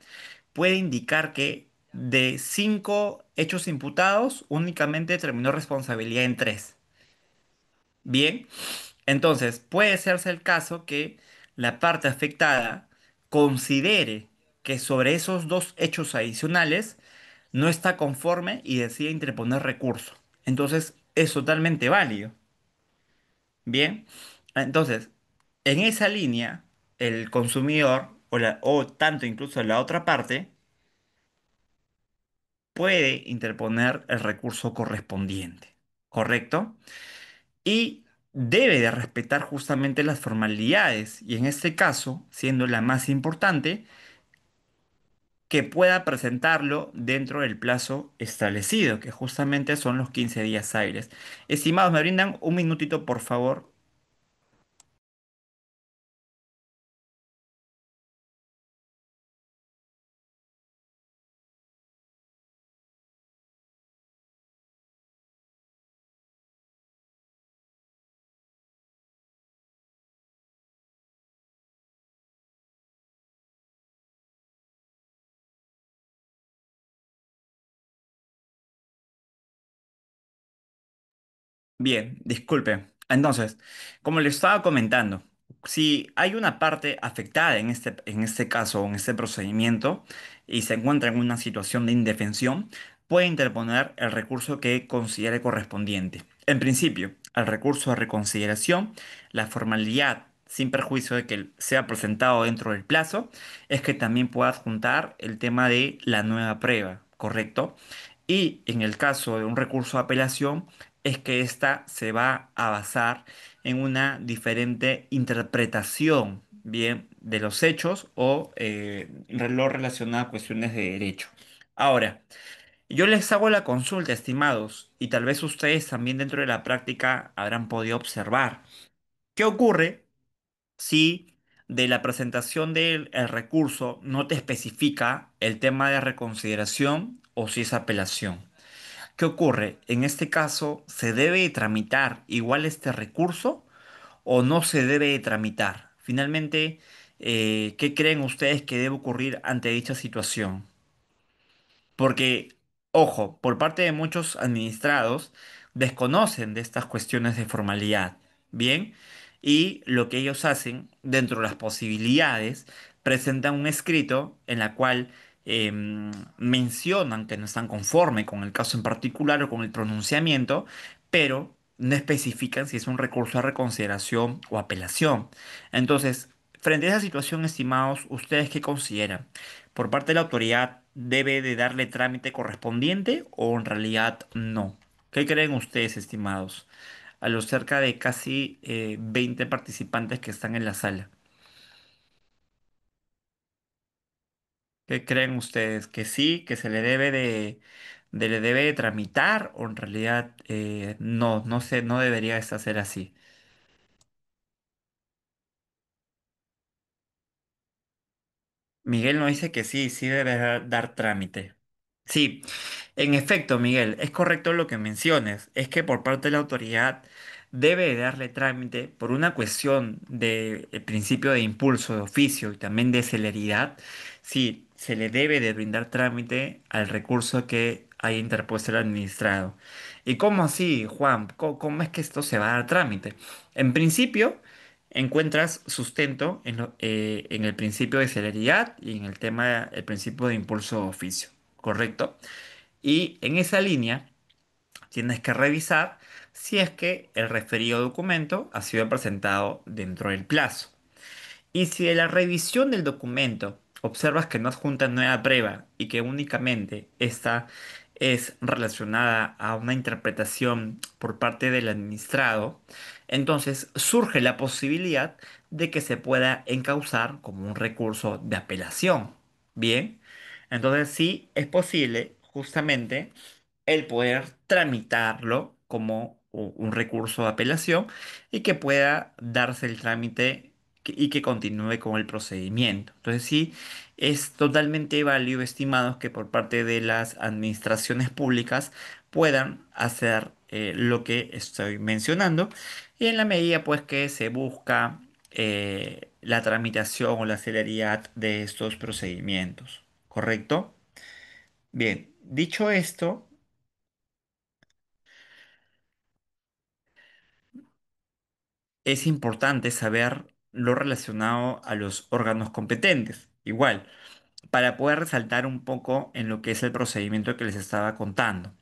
puede indicar que de 5 hechos imputados, únicamente terminó responsabilidad en 3. Bien, entonces puede serse el caso que la parte afectada considere que sobre esos 2 hechos adicionales no está conforme y decide interponer recurso. Entonces es totalmente válido. Bien, entonces en esa línea el consumidor o tanto incluso la otra parte puede interponer el recurso correspondiente. ¿Correcto? Y debe de respetar justamente las formalidades y en este caso, siendo la más importante, que pueda presentarlo dentro del plazo establecido, que justamente son los 15 días hábiles. Estimados, ¿me brindan un minutito, por favor? Bien, disculpe. Entonces, como le estaba comentando, si hay una parte afectada en este caso, en este procedimiento, y se encuentra en una situación de indefensión, puede interponer el recurso que considere correspondiente. En principio, el recurso de reconsideración, la formalidad, sin perjuicio de que sea presentado dentro del plazo, es que también pueda adjuntar el tema de la nueva prueba, ¿correcto? Y en el caso de un recurso de apelación, es que ésta se va a basar en una diferente interpretación, bien, de los hechos o lo relacionado a cuestiones de derecho. Ahora, yo les hago la consulta, estimados, y tal vez ustedes también dentro de la práctica habrán podido observar. ¿Qué ocurre si de la presentación del el recurso no te especifica el tema de reconsideración o si es apelación? ¿Qué ocurre? En este caso, ¿se debe tramitar igual este recurso o no se debe tramitar? Finalmente, ¿qué creen ustedes que debe ocurrir ante dicha situación? Porque, ojo, por parte de muchos administrados desconocen de estas cuestiones de formalidad, ¿bien? Y lo que ellos hacen, dentro de las posibilidades, presentan un escrito en la cual mencionan que no están conformes con el caso en particular o con el pronunciamiento, pero no especifican si es un recurso a reconsideración o apelación. Entonces, frente a esa situación, estimados, ¿ustedes qué consideran? ¿Por parte de la autoridad debe de darle trámite correspondiente o en realidad no? ¿Qué creen ustedes, estimados? A los cerca de casi 20 participantes que están en la sala. ¿Qué creen ustedes? ¿Que sí, que se le debe le debe de tramitar o en realidad no, no sé, no debería esta ser así? Miguel nos dice que sí, sí debe dar trámite. Sí, en efecto, Miguel, es correcto lo que menciones. Es que por parte de la autoridad debe de darle trámite por una cuestión de principio de impulso, de oficio y también de celeridad. Sí, se le debe de brindar trámite al recurso que haya interpuesto el administrado. ¿Y cómo así, Juan? ¿Cómo es que esto se va a dar trámite? En principio encuentras sustento en el principio de celeridad y en el tema, el principio de impulso de oficio, ¿correcto? Y en esa línea tienes que revisar si es que el referido documento ha sido presentado dentro del plazo. Y si de la revisión del documento observas que no adjunta nueva prueba y que únicamente esta es relacionada a una interpretación por parte del administrado, entonces surge la posibilidad de que se pueda encauzar como un recurso de apelación. Bien, entonces sí es posible justamente el poder tramitarlo como un recurso de apelación y que pueda darse el trámite y que continúe con el procedimiento. Entonces sí, es totalmente válido, estimados, que por parte de las administraciones públicas puedan hacer lo que estoy mencionando y en la medida pues que se busca la tramitación o la celeridad de estos procedimientos. ¿Correcto? Bien, dicho esto, es importante saber lo relacionado a los órganos competentes. Igual, para poder resaltar un poco en lo que es el procedimiento que les estaba contando.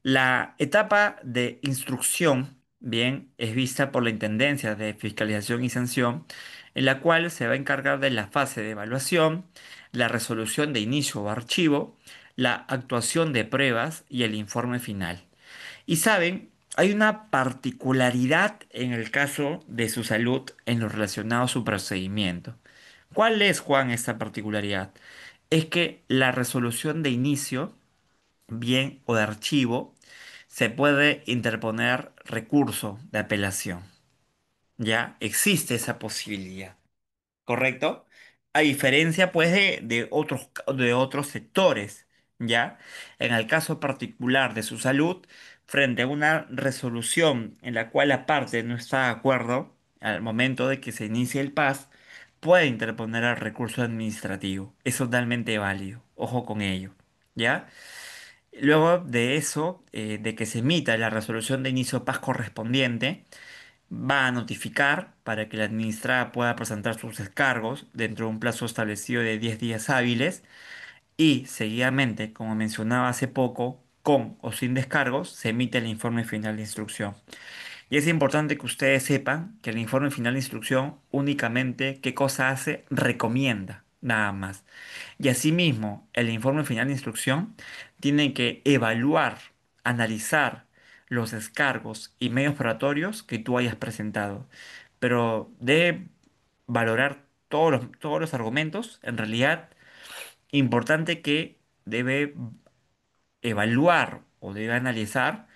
La etapa de instrucción, bien, es vista por la Intendencia de Fiscalización y Sanción, en la cual se va a encargar de la fase de evaluación, la resolución de inicio o archivo, la actuación de pruebas y el informe final. Y saben, hay una particularidad en el caso de su salud en lo relacionado a su procedimiento. ¿Cuál es, Juan, esta particularidad? es que la resolución de inicio, bien, o de archivo, se puede interponer recurso de apelación. ¿Ya? Existe esa posibilidad. ¿Correcto? A diferencia, pues, de otros sectores, ¿ya? En el caso particular de su salud, frente a una resolución en la cual la parte no está de acuerdo, al momento de que se inicie el PAS, puede interponer el recurso administrativo. Es totalmente válido. Ojo con ello, ¿ya? Luego de eso, de que se emita la resolución de inicio PAS correspondiente, va a notificar para que la administrada pueda presentar sus descargos dentro de un plazo establecido de 10 días hábiles y seguidamente, como mencionaba hace poco, con o sin descargos, se emite el informe final de instrucción. Y es importante que ustedes sepan que el informe final de instrucción únicamente, ¿qué cosa hace? Recomienda, nada más. Y asimismo, el informe final de instrucción tiene que evaluar, analizar los descargos y medios probatorios que tú hayas presentado. Pero debe valorar todos los argumentos. En realidad, importante que debe evaluar o debe analizar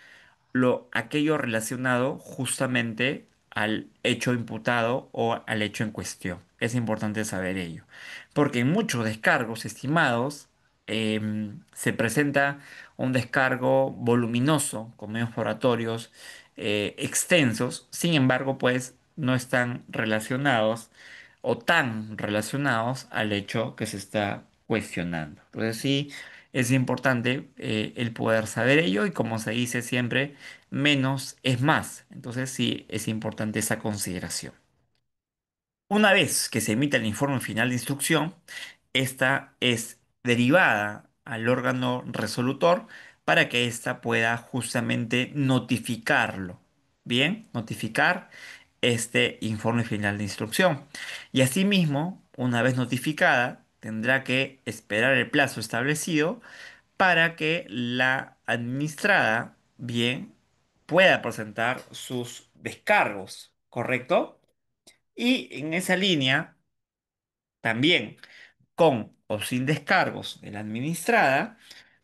aquello relacionado justamente al hecho imputado o al hecho en cuestión. Es importante saber ello, porque en muchos descargos estimados se presenta un descargo voluminoso con medios oratorios extensos, sin embargo, pues no están relacionados o tan relacionados al hecho que se está cuestionando. Entonces sí, es importante el poder saber ello y como se dice siempre, menos es más. Entonces sí, es importante esa consideración. Una vez que se emite el informe final de instrucción, esta es derivada al órgano resolutor para que ésta pueda justamente notificarlo. Bien, notificar este informe final de instrucción. Y asimismo, una vez notificada, tendrá que esperar el plazo establecido para que la administrada, bien, pueda presentar sus descargos, ¿correcto? Y en esa línea, también con o sin descargos de la administrada,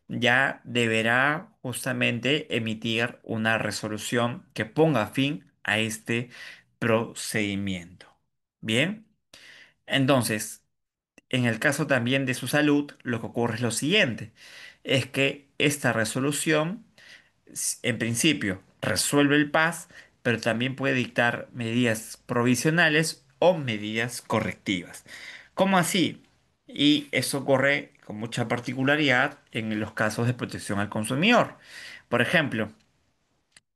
ya deberá justamente emitir una resolución que ponga fin a este procedimiento. Bien, entonces, en el caso también de su salud, lo que ocurre es lo siguiente, es que esta resolución en principio resuelve el PAS, pero también puede dictar medidas provisionales o medidas correctivas. ¿Cómo así? Y eso ocurre con mucha particularidad en los casos de protección al consumidor. Por ejemplo,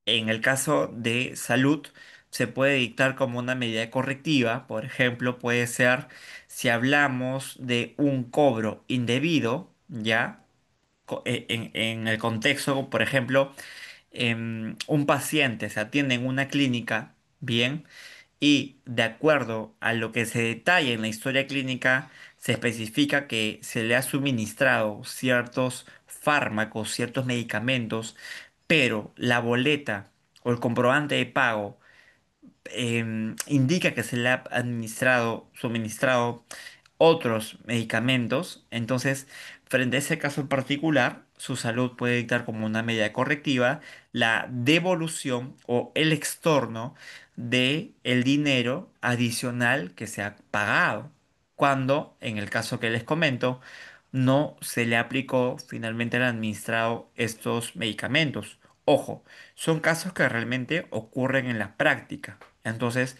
en el caso de salud, se puede dictar como una medida correctiva. Por ejemplo, puede ser si hablamos de un cobro indebido, ¿ya? En el contexto, por ejemplo, un paciente se atiende en una clínica, bien, y de acuerdo a lo que se detalla en la historia clínica, se especifica que se le ha suministrado ciertos fármacos, ciertos medicamentos, pero la boleta o el comprobante de pago indica que se le ha suministrado otros medicamentos, entonces, frente a ese caso en particular, su salud puede dictar como una medida correctiva la devolución o el extorno de el dinero adicional que se ha pagado, cuando, en el caso que les comento, no se le aplicó finalmente al administrado estos medicamentos. Ojo, son casos que realmente ocurren en la práctica. Entonces,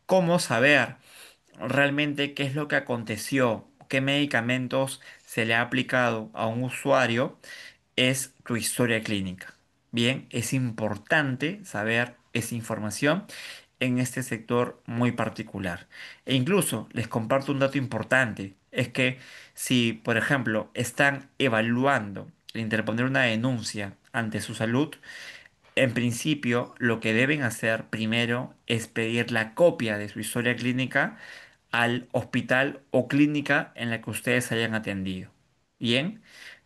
¿cómo saber realmente qué es lo que aconteció, qué medicamentos se le ha aplicado a un usuario? Es tu historia clínica. Bien, es importante saber esa información en este sector muy particular. E incluso les comparto un dato importante, es que si, por ejemplo, están evaluando el interponer una denuncia ante su salud, en principio, lo que deben hacer primero es pedir la copia de su historia clínica al hospital o clínica en la que ustedes hayan atendido. Bien,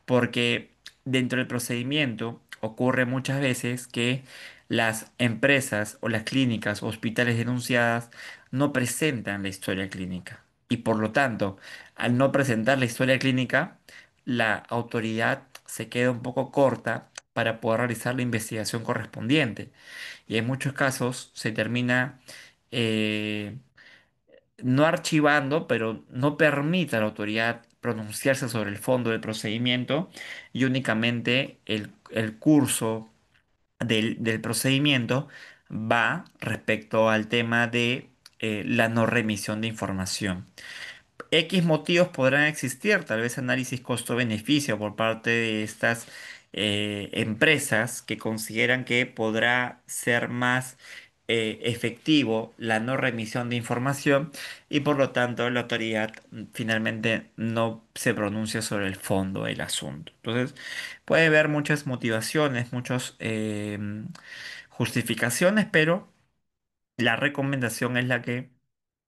porque dentro del procedimiento ocurre muchas veces que las empresas o las clínicas o hospitales denunciadas no presentan la historia clínica. y por lo tanto, al no presentar la historia clínica, la autoridad se queda un poco corta para poder realizar la investigación correspondiente. Y en muchos casos se termina eh, no archivando, pero no permite a la autoridad pronunciarse sobre el fondo del procedimiento y únicamente el curso del procedimiento va respecto al tema de la no remisión de información. X motivos podrán existir, tal vez análisis costo-beneficio por parte de estas empresas que consideran que podrá ser más efectivo la no remisión de información y por lo tanto la autoridad finalmente no se pronuncia sobre el fondo del asunto. Entonces puede haber muchas motivaciones, muchas justificaciones, pero la recomendación es la que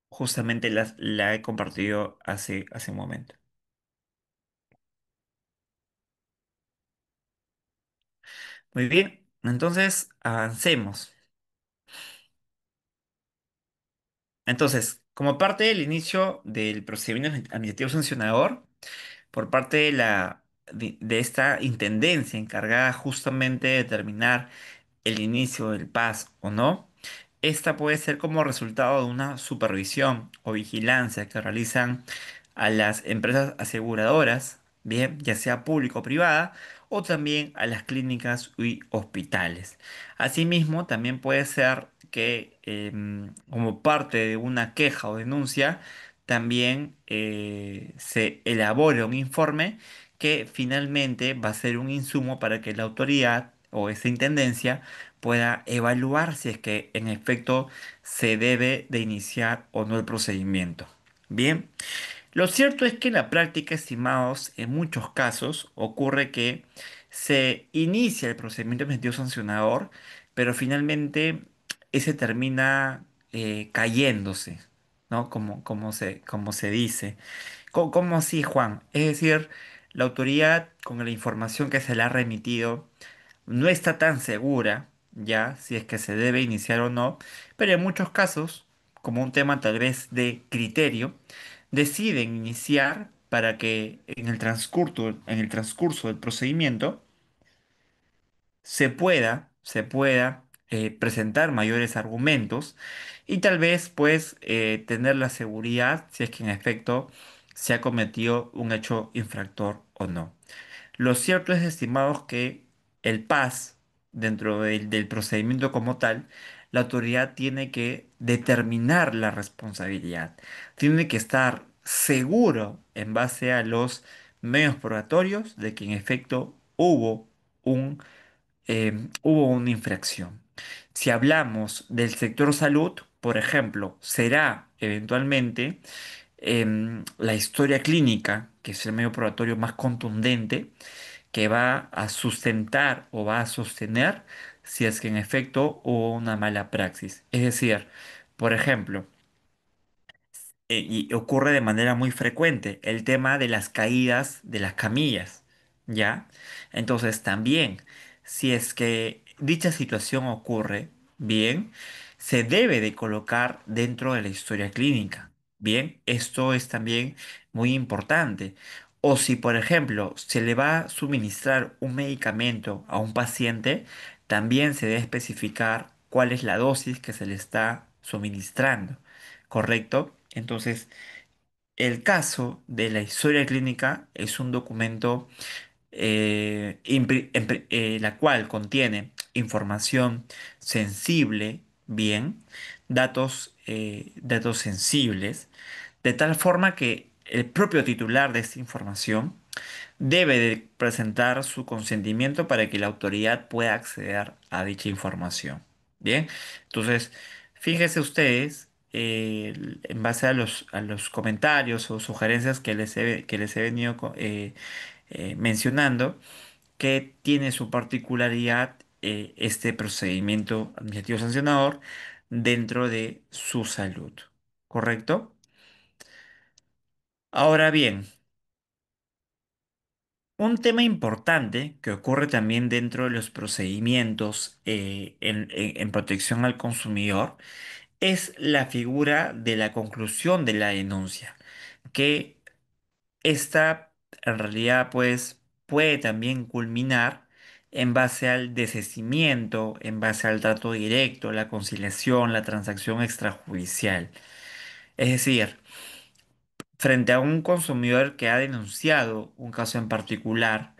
justamente la he compartido hace un momento. Muy bien, entonces avancemos. Entonces, como parte del inicio del procedimiento administrativo sancionador, por parte de esta intendencia encargada justamente de determinar el inicio del PAS o no, esta puede ser como resultado de una supervisión o vigilancia que realizan a las empresas aseguradoras, bien, ya sea público o privada, o también a las clínicas y hospitales. Asimismo, también puede ser que como parte de una queja o denuncia, también se elabore un informe que finalmente va a ser un insumo para que la autoridad o esa intendencia pueda evaluar si es que en efecto se debe de iniciar o no el procedimiento. Bien, lo cierto es que en la práctica, estimados, en muchos casos ocurre que se inicia el procedimiento administrativo sancionador, pero finalmente ese termina cayéndose, ¿no? Como se dice. ¿Cómo así, Juan? Es decir, la autoridad, con la información que se le ha remitido, no está tan segura ya si es que se debe iniciar o no, pero en muchos casos, como un tema tal vez de criterio, deciden iniciar para que en el transcurso del procedimiento se pueda presentar mayores argumentos y tal vez pues tener la seguridad si es que en efecto se ha cometido un hecho infractor o no. Lo cierto es, estimados, que el PAS, dentro del procedimiento como tal, la autoridad tiene que determinar la responsabilidad. Tiene que estar seguro en base a los medios probatorios de que en efecto hubo una infracción. Si hablamos del sector salud, por ejemplo, será eventualmente la historia clínica, que es el medio probatorio más contundente, que va a sustentar o va a sostener si es que en efecto hubo una mala praxis. Es decir, por ejemplo, y ocurre de manera muy frecuente el tema de las caídas de las camillas, ¿ya? Entonces también, si es que dicha situación ocurre, bien, se debe de colocar dentro de la historia clínica, bien, esto es también muy importante. O si, por ejemplo, se le va a suministrar un medicamento a un paciente, también se debe especificar cuál es la dosis que se le está suministrando. ¿Correcto? Entonces, el caso de la historia clínica es un documento la cual contiene información sensible, bien, datos sensibles, de tal forma que el propio titular de esta información debe de presentar su consentimiento para que la autoridad pueda acceder a dicha información. Bien, entonces, fíjense ustedes, en base a los comentarios o sugerencias que les he venido mencionando, que tiene su particularidad este procedimiento administrativo sancionador dentro de su salud. ¿Correcto? Ahora bien, un tema importante que ocurre también dentro de los procedimientos en protección al consumidor es la figura de la conclusión de la denuncia. que esta en realidad pues puede también culminar en base al desistimiento, en base al trato directo, la conciliación, la transacción extrajudicial. Es decir, frente a un consumidor que ha denunciado un caso en particular,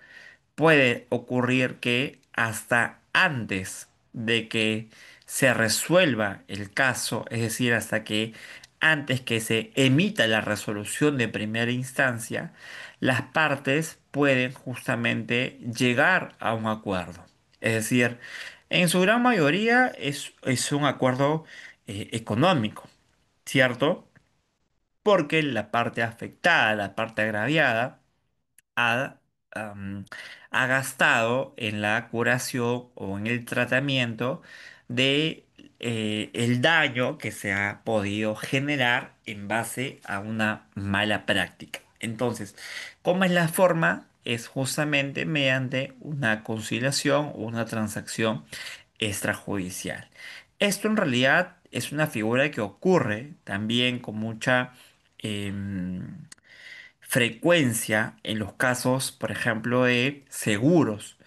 puede ocurrir que hasta antes de que se resuelva el caso, es decir, hasta que antes que se emita la resolución de primera instancia, las partes pueden justamente llegar a un acuerdo. Es decir, en su gran mayoría es un acuerdo económico, ¿cierto? Porque la parte afectada, la parte agraviada, ha, am, ha gastado en la curación o en el tratamiento de el daño que se ha podido generar en base a una mala práctica. Entonces, ¿cómo es la forma? Es justamente mediante una conciliación o una transacción extrajudicial. Esto en realidad es una figura que ocurre también con mucha frecuencia en los casos, por ejemplo, de seguros.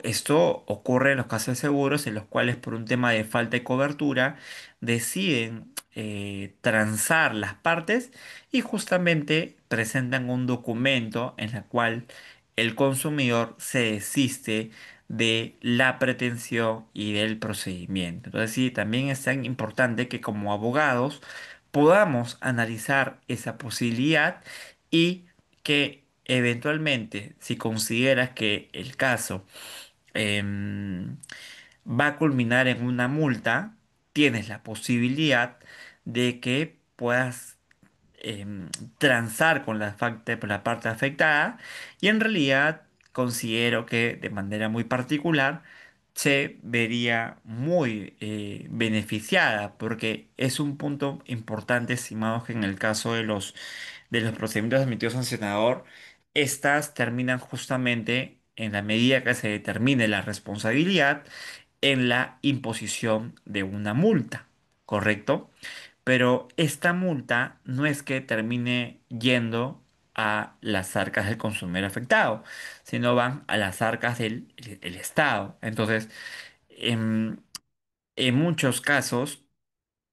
Esto ocurre en los casos de seguros en los cuales por un tema de falta de cobertura deciden transar las partes y justamente presentan un documento en el cual el consumidor se desiste de la pretensión y del procedimiento. Entonces sí, también es tan importante que como abogados podamos analizar esa posibilidad y que eventualmente, si consideras que el caso em, va a culminar en una multa, tienes la posibilidad de que puedas em, transar con con la parte afectada y en realidad considero que de manera muy particular se vería muy beneficiada porque es un punto importante, estimados, que en el caso de los procedimientos admitidos sancionador, estas terminan justamente en la medida que se determine la responsabilidad en la imposición de una multa, ¿correcto? Pero esta multa no es que termine yendo a las arcas del consumidor afectado, sino van a las arcas del el Estado. Entonces, en, en muchos casos,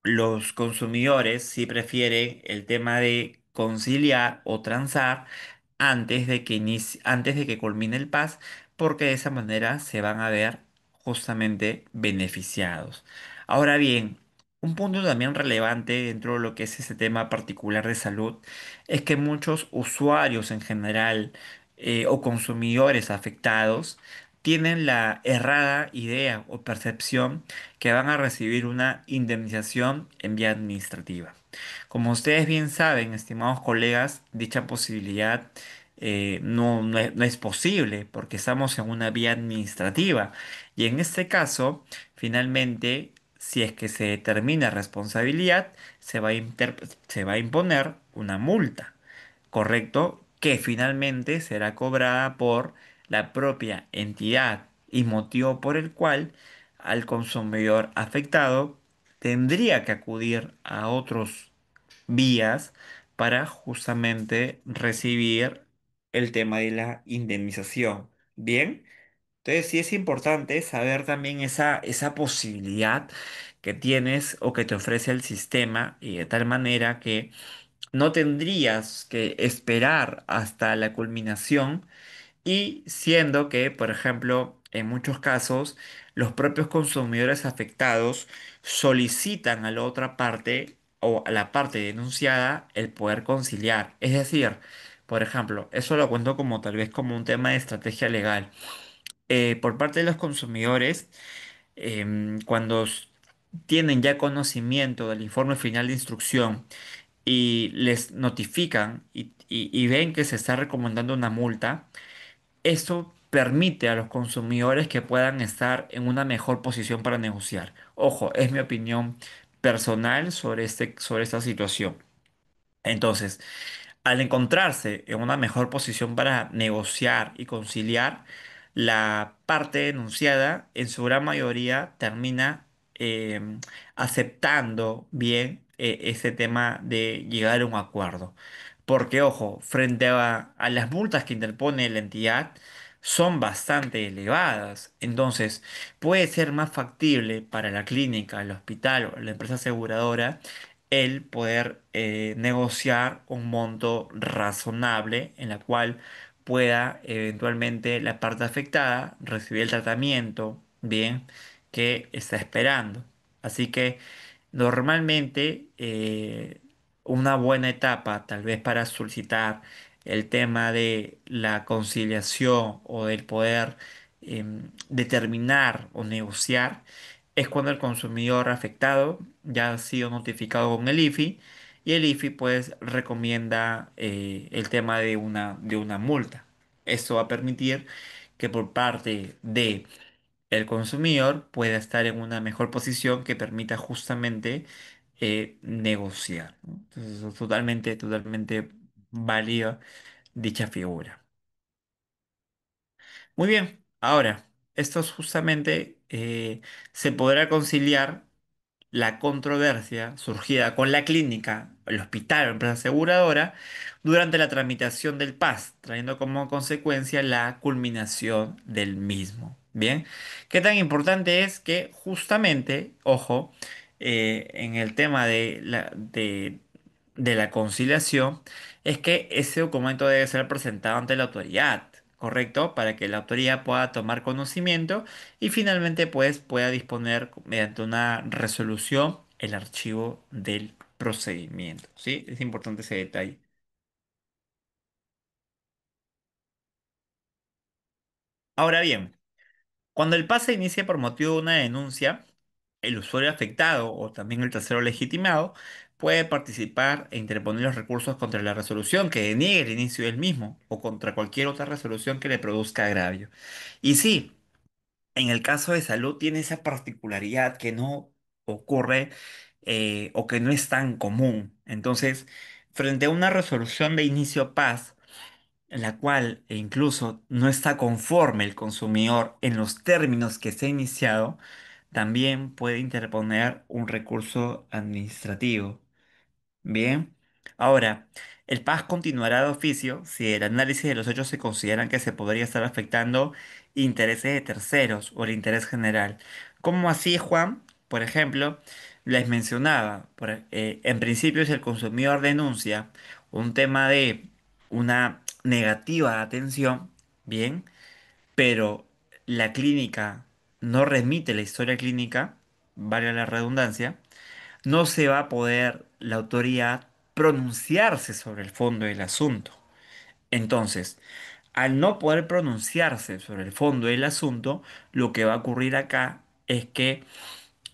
los consumidores sí prefieren el tema de conciliar o transar antes de que culmine el paz, porque de esa manera se van a ver justamente beneficiados. Ahora bien, un punto también relevante dentro de lo que es ese tema particular de salud es que muchos usuarios en general o consumidores afectados tienen la errada idea o percepción que van a recibir una indemnización en vía administrativa. Como ustedes bien saben, estimados colegas, dicha posibilidad no es posible porque estamos en una vía administrativa. Y en este caso, finalmente, si es que se determina responsabilidad, se va a imponer una multa. ¿Correcto? Que finalmente será cobrada por la propia entidad y motivo por el cual al consumidor afectado tendría que acudir a otros vías para justamente recibir el tema de la indemnización. Bien, entonces sí es importante saber también esa posibilidad que tienes o que te ofrece el sistema y de tal manera que no tendrías que esperar hasta la culminación y siendo que, por ejemplo, en muchos casos, los propios consumidores afectados solicitan a la otra parte o a la parte denunciada el poder conciliar. Es decir, por ejemplo, eso lo cuento como tal vez como un tema de estrategia legal. Por parte de los consumidores, cuando tienen ya conocimiento del informe final de instrucción, y les notifican y ven que se está recomendando una multa, esto permite a los consumidores que puedan estar en una mejor posición para negociar. Ojo, es mi opinión personal sobre esta situación. Entonces, al encontrarse en una mejor posición para negociar y conciliar, la parte denunciada en su gran mayoría termina eh, aceptando bien ese tema de llegar a un acuerdo. Porque, ojo, frente a las multas que interpone la entidad, son bastante elevadas. Entonces, puede ser más factible para la clínica, el hospital o la empresa aseguradora el poder negociar un monto razonable en la cual pueda eventualmente la parte afectada recibir el tratamiento, bien, que está esperando. Así que normalmente una buena etapa tal vez para solicitar el tema de la conciliación o del poder determinar o negociar es cuando el consumidor afectado ya ha sido notificado con el IFI y el IFI pues recomienda el tema de una multa. Esto va a permitir que por parte de el consumidor pueda estar en una mejor posición que permita justamente negociar, ¿no? Entonces, es totalmente válida dicha figura. Muy bien, ahora, esto es justamente se podrá conciliar la controversia surgida con la clínica, el hospital o empresa aseguradora durante la tramitación del PAS, trayendo como consecuencia la culminación del mismo. Bien, ¿qué tan importante es que justamente, ojo, en el tema de la conciliación, es que ese documento debe ser presentado ante la autoridad? ¿Correcto? Para que la autoridad pueda tomar conocimiento y finalmente pues pueda disponer mediante una resolución el archivo del procedimiento. ¿Sí? Es importante ese detalle. Ahora bien, cuando el pase inicia por motivo de una denuncia, el usuario afectado o también el tercero legitimado puede participar e interponer los recursos contra la resolución que deniegue el inicio del mismo o contra cualquier otra resolución que le produzca agravio. Y sí, en el caso de salud tiene esa particularidad que no ocurre o que no es tan común. Entonces, frente a una resolución de inicio paz, en la cual incluso no está conforme el consumidor en los términos que se ha iniciado, también puede interponer un recurso administrativo. Bien, ahora, el PAS continuará de oficio si el análisis de los hechos se consideran que se podría estar afectando intereses de terceros o el interés general. ¿Cómo así, Juan? Por ejemplo, les mencionaba, en principio si el consumidor denuncia un tema de una negativa de atención, bien, pero la clínica no remite la historia clínica, valga la redundancia, no se va a poder la autoridad pronunciarse sobre el fondo del asunto. Entonces, al no poder pronunciarse sobre el fondo del asunto, lo que va a ocurrir acá es que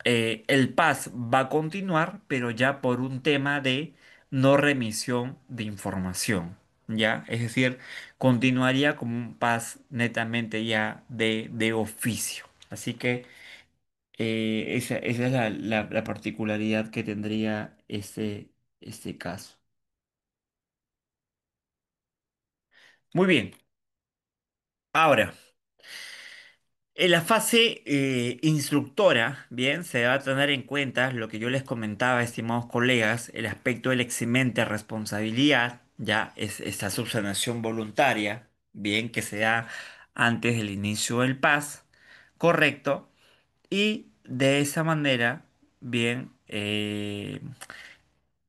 el PAS va a continuar, pero ya por un tema de no remisión de información. ¿Ya? Es decir, continuaría como un PAS netamente ya de oficio. Así que esa es la particularidad que tendría este caso. Muy bien. Ahora, en la fase instructora, bien, se va a tener en cuenta lo que yo les comentaba, estimados colegas, el aspecto del eximente responsabilidad, ya es esta subsanación voluntaria, bien, que se da antes del inicio del PAS, correcto, y de esa manera, bien,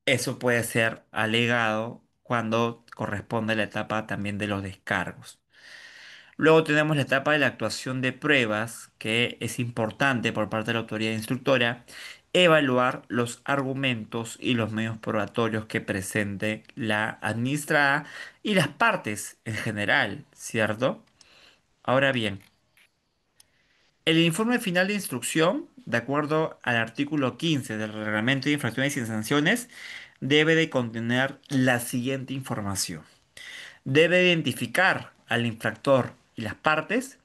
eso puede ser alegado cuando corresponde a la etapa también de los descargos. Luego tenemos la etapa de la actuación de pruebas, que es importante por parte de la autoridad instructora evaluar los argumentos y los medios probatorios que presente la administrada y las partes en general, ¿cierto? Ahora bien, el informe final de instrucción, de acuerdo al artículo 15 del Reglamento de Infracciones y Sanciones, debe de contener la siguiente información. Debe identificar al infractor y las partes,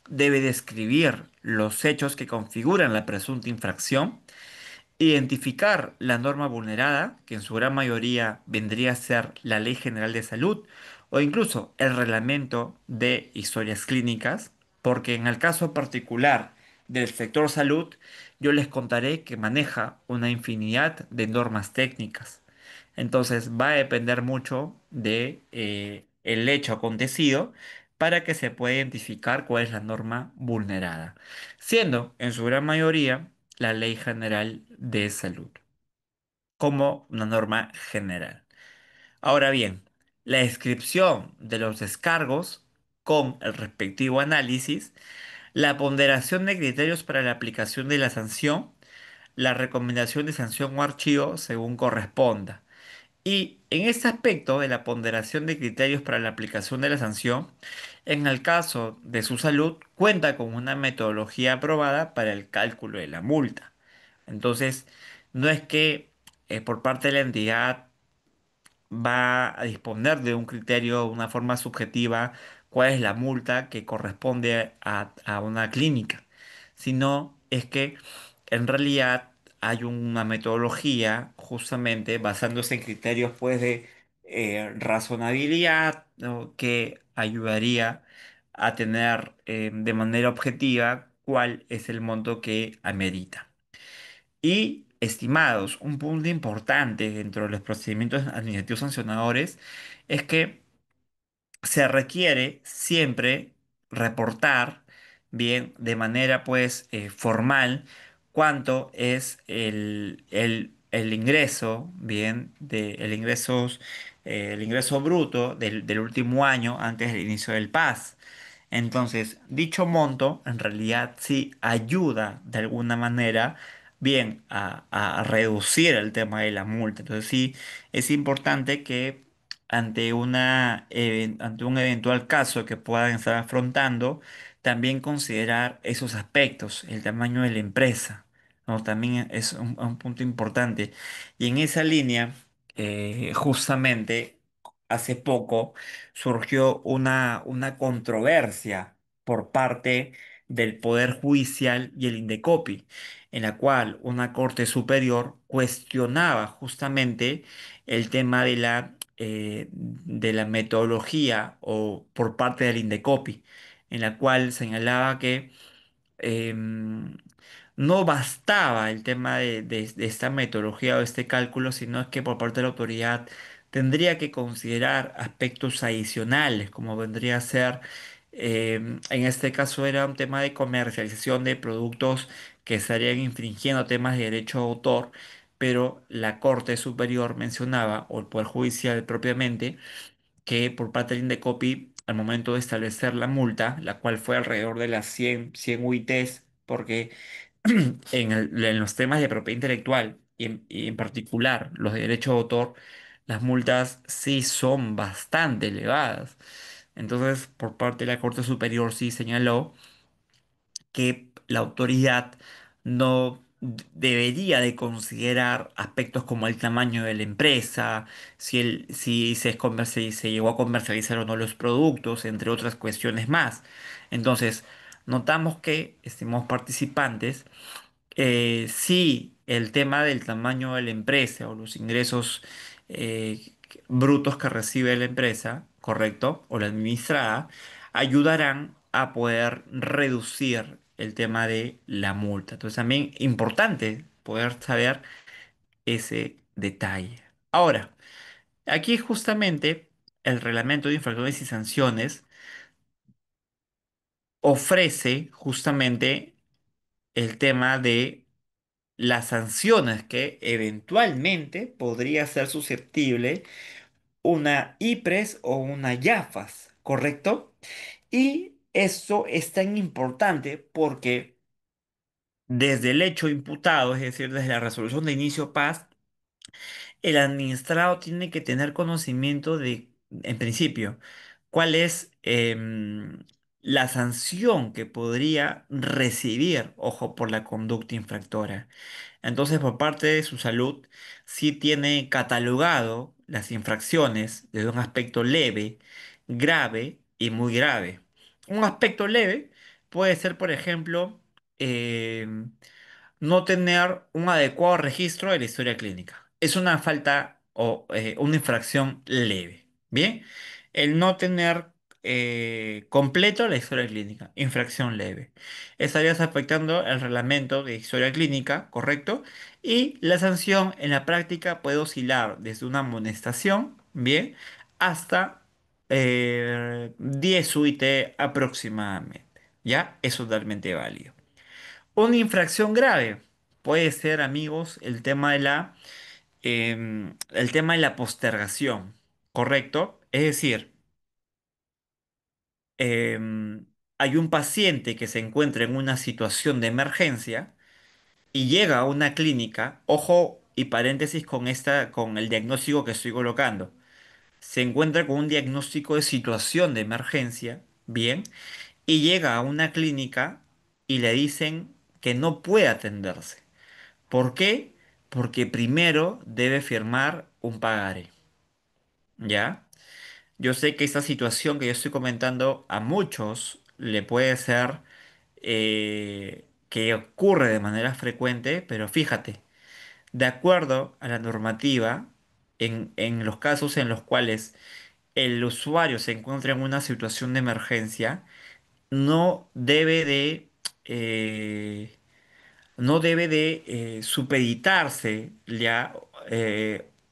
debe describir los hechos que configuran la presunta infracción, identificar la norma vulnerada, que en su gran mayoría vendría a ser la Ley General de Salud o incluso el reglamento de historias clínicas, porque en el caso particular del sector salud, yo les contaré que maneja una infinidad de normas técnicas. Entonces va a depender mucho de el hecho acontecido para que se pueda identificar cuál es la norma vulnerada, siendo en su gran mayoría la Ley General de Salud como una norma general. Ahora bien, la descripción de los descargos con el respectivo análisis, la ponderación de criterios para la aplicación de la sanción, la recomendación de sanción o archivo según corresponda. Y en este aspecto de la ponderación de criterios para la aplicación de la sanción, en el caso de su salud, cuenta con una metodología aprobada para el cálculo de la multa. Entonces, no es que por parte de la entidad va a disponer de un criterio, una forma subjetiva, cuál es la multa que corresponde a una clínica, sino es que en realidad hay una metodología justamente basándose en criterios pues de razonabilidad, ¿no? Que ayudaría a tener de manera objetiva cuál es el monto que amerita. Y, estimados, un punto importante dentro de los procedimientos administrativos sancionadores es que se requiere siempre reportar bien de manera pues formal cuánto es el ingreso bien de el ingreso bruto del último año antes del inicio del PAS. Entonces, dicho monto en realidad sí ayuda de alguna manera bien a reducir el tema de la multa. Entonces sí es importante que ante un eventual caso que puedan estar afrontando, también considerar esos aspectos, el tamaño de la empresa, ¿no? También es un punto importante. Y en esa línea, justamente hace poco surgió una controversia por parte del Poder Judicial y el Indecopi, en la cual una Corte Superior cuestionaba justamente el tema de la metodología o por parte del Indecopi, en la cual señalaba que no bastaba el tema de esta metodología o este cálculo, sino es que por parte de la autoridad tendría que considerar aspectos adicionales, como vendría a ser, en este caso era un tema de comercialización de productos que estarían infringiendo temas de derecho de autor, pero la Corte Superior mencionaba, o el Poder Judicial propiamente, que por parte del Indecopi, al momento de establecer la multa, la cual fue alrededor de las 100 UITs, porque en los temas de propiedad intelectual y en particular los de derecho de autor, las multas sí son bastante elevadas. Entonces, por parte de la Corte Superior sí señaló que la autoridad no debería de considerar aspectos como el tamaño de la empresa, si se llegó a comercializar o no los productos, entre otras cuestiones más. Entonces, notamos que, estimados participantes, sí, el tema del tamaño de la empresa o los ingresos brutos que recibe la empresa, correcto, o la administrada, ayudarán a poder reducir el tema de la multa. Entonces, también importante poder saber ese detalle. Ahora, aquí justamente el Reglamento de Infracciones y Sanciones ofrece justamente el tema de las sanciones que eventualmente podría ser susceptible una IPRES o una IAFAS, ¿correcto? Y eso es tan importante porque desde el hecho imputado, es decir, desde la resolución de inicio paz, el administrado tiene que tener conocimiento de, en principio, cuál es la sanción que podría recibir, ojo, por la conducta infractora. Entonces, por parte de su salud, sí tiene catalogado las infracciones desde un aspecto leve, grave y muy grave. Un aspecto leve puede ser, por ejemplo, no tener un adecuado registro de la historia clínica. Es una falta o una infracción leve. Bien, el no tener completo la historia clínica, infracción leve. Estarías afectando el reglamento de historia clínica, ¿correcto? Y la sanción en la práctica puede oscilar desde una amonestación, bien, hasta 10 UIT aproximadamente. ¿Ya? Es totalmente válido. Una infracción grave puede ser, amigos, el tema de la postergación, ¿correcto? Es decir, hay un paciente que se encuentra en una situación de emergencia y llega a una clínica, ojo y paréntesis con el diagnóstico que estoy colocando. Se encuentra con un diagnóstico de situación de emergencia, bien, y llega a una clínica y le dicen que no puede atenderse. ¿Por qué? Porque primero debe firmar un pagaré, ¿ya? Yo sé que esta situación que yo estoy comentando a muchos le puede ser que ocurre de manera frecuente, pero fíjate, de acuerdo a la normativa, en los casos en los cuales el usuario se encuentra en una situación de emergencia, no debe de, eh, no debe de supeditarse ya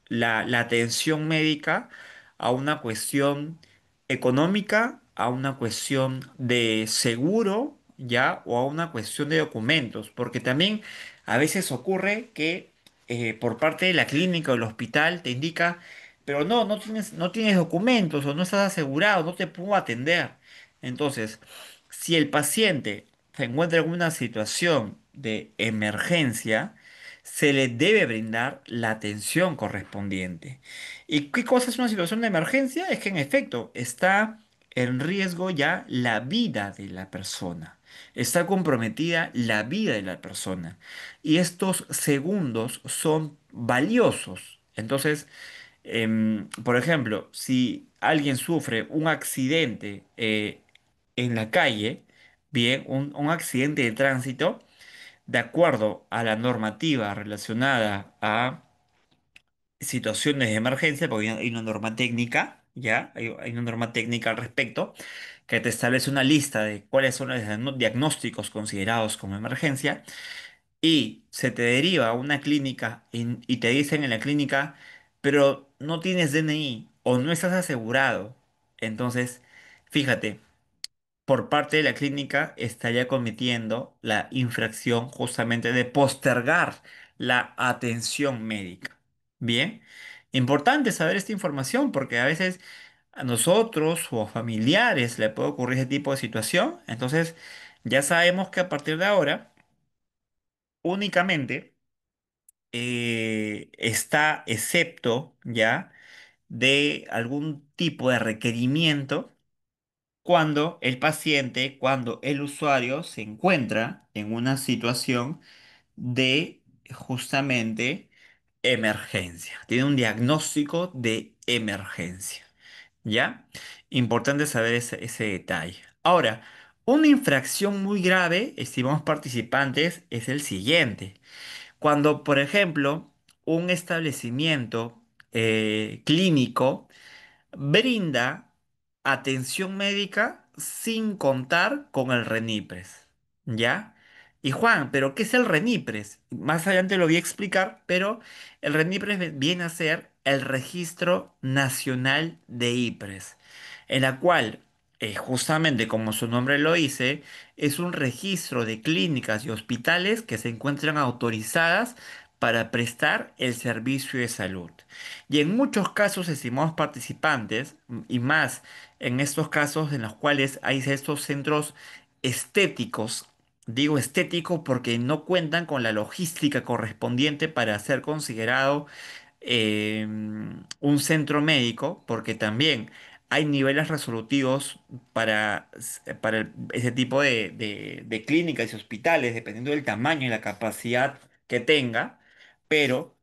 la atención médica a una cuestión económica, a una cuestión de seguro, ya, o a una cuestión de documentos, porque también a veces ocurre que por parte de la clínica o el hospital te indica, pero no tienes documentos o no estás asegurado, no te puedo atender. Entonces, si el paciente se encuentra en una situación de emergencia, se le debe brindar la atención correspondiente. ¿Y qué cosa es una situación de emergencia? Es que en efecto está en riesgo ya la vida de la persona. Está comprometida la vida de la persona. Y estos segundos son valiosos. Entonces, por ejemplo, si alguien sufre un accidente en la calle, bien, un accidente de tránsito, de acuerdo a la normativa relacionada a situaciones de emergencia, porque hay una norma técnica, ¿ya? Hay una norma técnica al respecto, que te establece una lista de cuáles son los diagnósticos considerados como emergencia, y se te deriva a una clínica y te dicen en la clínica, pero no tienes DNI o no estás asegurado. Entonces, fíjate, por parte de la clínica estaría cometiendo la infracción justamente de postergar la atención médica. Bien, importante saber esta información porque a veces a nosotros o a familiares le puede ocurrir ese tipo de situación. Entonces, ya sabemos que a partir de ahora únicamente está excepto ya de algún tipo de requerimiento cuando el usuario se encuentra en una situación de justamente emergencia. Tiene un diagnóstico de emergencia. ¿Ya? Importante saber ese detalle. Ahora, una infracción muy grave, estimados participantes, es el siguiente. Cuando, por ejemplo, un establecimiento clínico brinda atención médica sin contar con el RENIPRES, ¿ya? Y Juan, ¿pero qué es el RENIPRES? Más adelante lo voy a explicar, pero el RENIPRES viene a ser el Registro Nacional de IPRES, en la cual, justamente como su nombre lo dice, es un registro de clínicas y hospitales que se encuentran autorizadas para prestar el servicio de salud. Y en muchos casos, estimados participantes, y más en estos casos en los cuales hay estos centros estéticos, digo estético porque no cuentan con la logística correspondiente para ser considerado un centro médico, porque también hay niveles resolutivos para ese tipo de clínicas y hospitales, dependiendo del tamaño y la capacidad que tenga, pero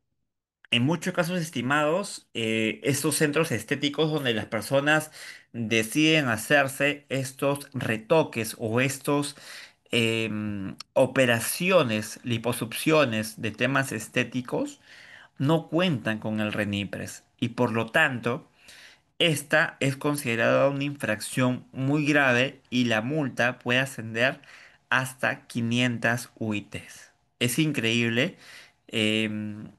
en muchos casos estimados, estos centros estéticos donde las personas deciden hacerse estos retoques o estos operaciones, liposucciones de temas estéticos, no cuentan con el RENIPRES y por lo tanto esta es considerada una infracción muy grave y la multa puede ascender hasta 500 UITs. Es increíble. em,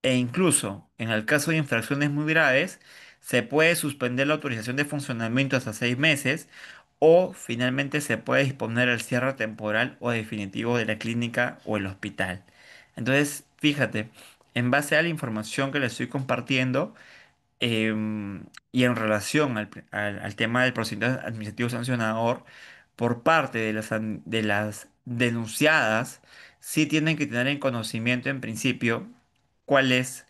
E incluso en el caso de infracciones muy graves, se puede suspender la autorización de funcionamiento hasta 6 meses o finalmente se puede disponer el cierre temporal o definitivo de la clínica o el hospital. Entonces, fíjate, en base a la información que le estoy compartiendo, y en relación al tema del procedimiento administrativo sancionador, por parte de las denunciadas, sí tienen que tener en conocimiento en principio cuál es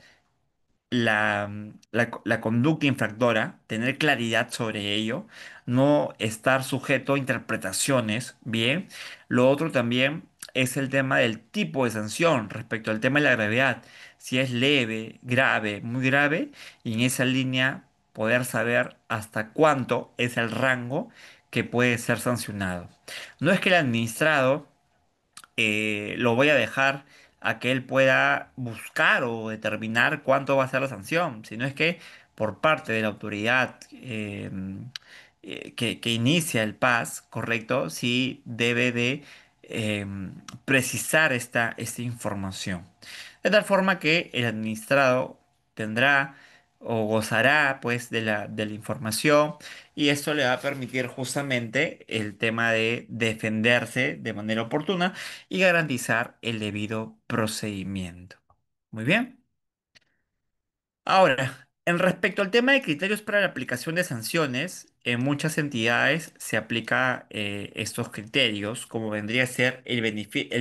la conducta infractora, tener claridad sobre ello, no estar sujeto a interpretaciones, bien. Lo otro también es el tema del tipo de sanción respecto al tema de la gravedad, si es leve, grave, muy grave, y en esa línea poder saber hasta cuánto es el rango que puede ser sancionado. No es que el administrado lo voy a dejar a que él pueda buscar o determinar cuánto va a ser la sanción, sino es que por parte de la autoridad que inicia el PAS, ¿correcto? Sí debe de eh, precisar esta información. De tal forma que el administrado tendrá o gozará pues de la información y esto le va a permitir justamente el tema de defenderse de manera oportuna y garantizar el debido procedimiento. Muy bien. Ahora, en respecto al tema de criterios para la aplicación de sanciones, en muchas entidades se aplica estos criterios, como vendría a ser el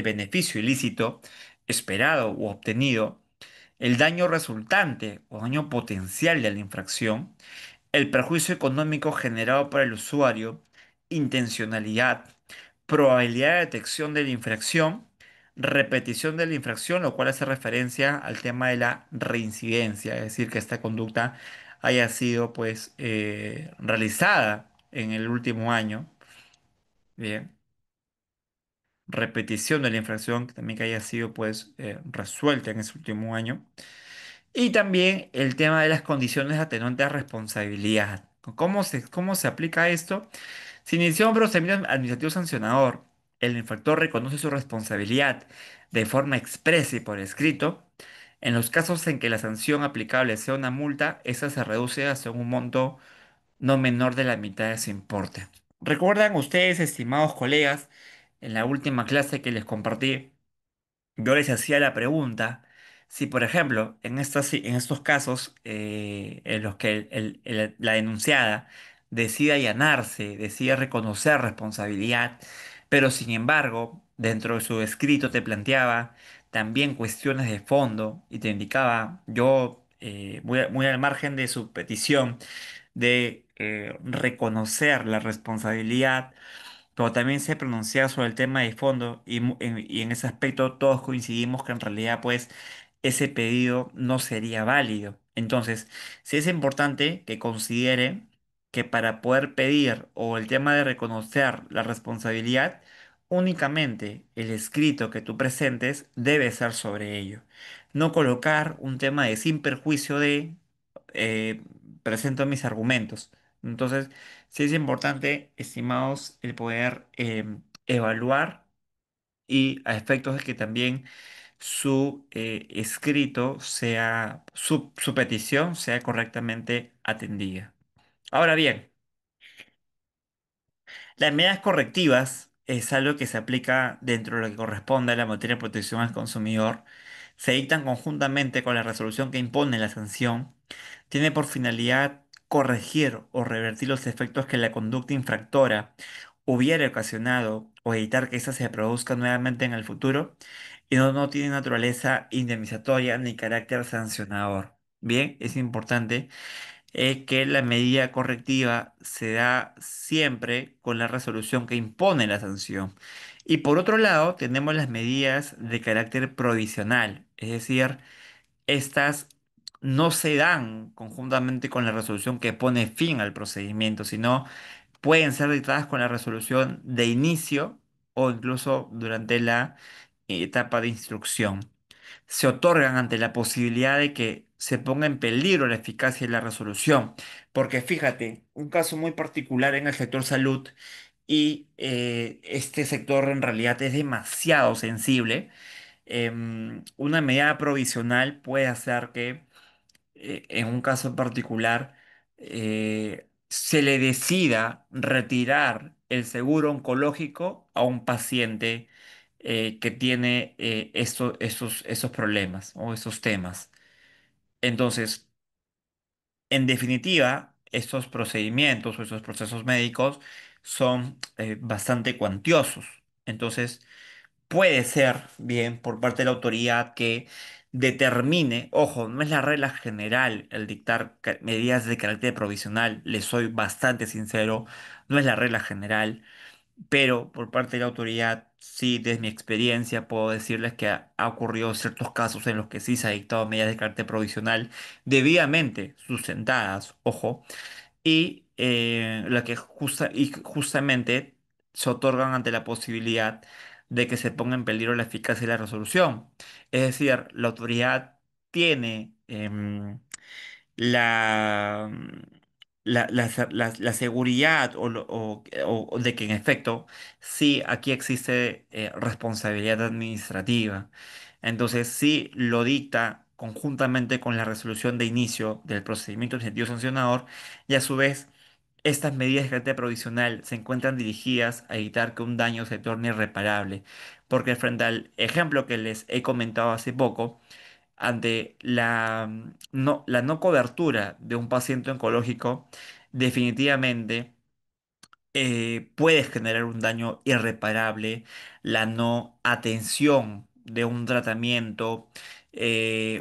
beneficio ilícito esperado u obtenido, el daño resultante o daño potencial de la infracción, el perjuicio económico generado por el usuario, intencionalidad, probabilidad de detección de la infracción, repetición de la infracción, lo cual hace referencia al tema de la reincidencia, es decir, que esta conducta haya sido pues realizada en el último año. Bien, repetición de la infracción, que también que haya sido pues resuelta en ese último año. Y también el tema de las condiciones atenuantes de responsabilidad. ¿Cómo se aplica esto? Si inició un procedimiento administrativo sancionador, el infractor reconoce su responsabilidad de forma expresa y por escrito. En los casos en que la sanción aplicable sea una multa, esa se reduce hasta un monto no menor de la mitad de ese importe. ¿Recuerdan ustedes, estimados colegas, en la última clase que les compartí? Yo les hacía la pregunta si, por ejemplo, en estos casos en los que la denunciada decide allanarse, decide reconocer responsabilidad, pero sin embargo, dentro de su escrito te planteaba también cuestiones de fondo y te indicaba, yo, muy al margen de su petición de reconocer la responsabilidad, pero también se pronunciaba sobre el tema de fondo y en ese aspecto todos coincidimos que en realidad pues ese pedido no sería válido. Entonces, sí es importante que considere que para poder pedir o el tema de reconocer la responsabilidad, únicamente el escrito que tú presentes debe ser sobre ello. No colocar un tema de sin perjuicio de eh, presento mis argumentos. Entonces, sí es importante, estimados, el poder evaluar y a efectos de que también su escrito sea, su petición sea correctamente atendida. Ahora bien, las medidas correctivas es algo que se aplica dentro de lo que corresponde a la materia de protección al consumidor. Se dictan conjuntamente con la resolución que impone la sanción. Tiene por finalidad corregir o revertir los efectos que la conducta infractora hubiera ocasionado o evitar que ésta se produzca nuevamente en el futuro y no tiene naturaleza indemnizatoria ni carácter sancionador. Bien, es importante que la medida correctiva se da siempre con la resolución que impone la sanción. Y por otro lado, tenemos las medidas de carácter provisional, es decir, estas no se dan conjuntamente con la resolución que pone fin al procedimiento, sino pueden ser dictadas con la resolución de inicio o incluso durante la etapa de instrucción. Se otorgan ante la posibilidad de que se ponga en peligro la eficacia y la resolución. Porque fíjate, un caso muy particular en el sector salud y este sector en realidad es demasiado sensible. Una medida provisional puede hacer que en un caso en particular, se le decida retirar el seguro oncológico a un paciente que tiene esos problemas o esos temas. Entonces, en definitiva, estos procedimientos o estos procesos médicos son bastante cuantiosos. Entonces, puede ser bien por parte de la autoridad que determine, ojo, no es la regla general el dictar medidas de carácter provisional, le soy bastante sincero, no es la regla general, pero por parte de la autoridad, sí, desde mi experiencia, puedo decirles que ha ocurrido ciertos casos en los que sí se ha dictado medidas de carácter provisional debidamente sustentadas, ojo, y la que justamente se otorgan ante la posibilidad de que se ponga en peligro la eficacia y la resolución. Es decir, la autoridad tiene la, la seguridad o de que en efecto sí aquí existe responsabilidad administrativa. Entonces sí lo dicta conjuntamente con la resolución de inicio del procedimiento administrativo sancionador y a su vez estas medidas de carácter provisional se encuentran dirigidas a evitar que un daño se torne irreparable, porque frente al ejemplo que les he comentado hace poco, ante la no cobertura de un paciente oncológico, definitivamente puedes generar un daño irreparable, la no atención de un tratamiento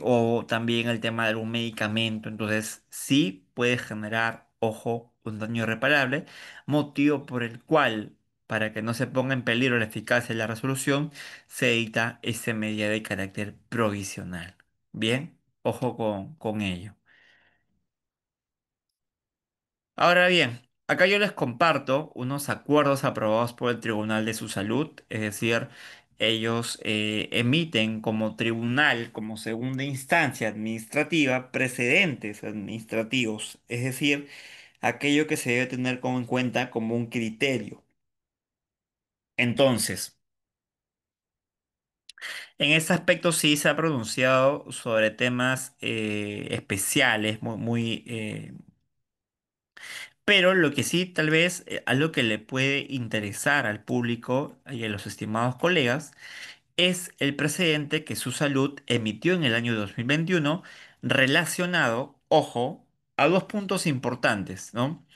o también el tema de algún medicamento. Entonces, sí puedes generar, ojo, un daño irreparable, motivo por el cual, para que no se ponga en peligro la eficacia y la resolución, se edita esta medida de carácter provisional. Bien, ojo con ello. Ahora bien, acá yo les comparto unos acuerdos aprobados por el Tribunal de su Salud, es decir, ellos emiten como tribunal, como segunda instancia administrativa, precedentes administrativos, es decir, aquello que se debe tener como en cuenta como un criterio. Entonces, en ese aspecto sí se ha pronunciado sobre temas especiales, pero lo que sí, tal vez, algo que le puede interesar al público y a los estimados colegas, es el precedente que su salud emitió en el año 2021 relacionado, ojo, a dos puntos importantes, ¿no?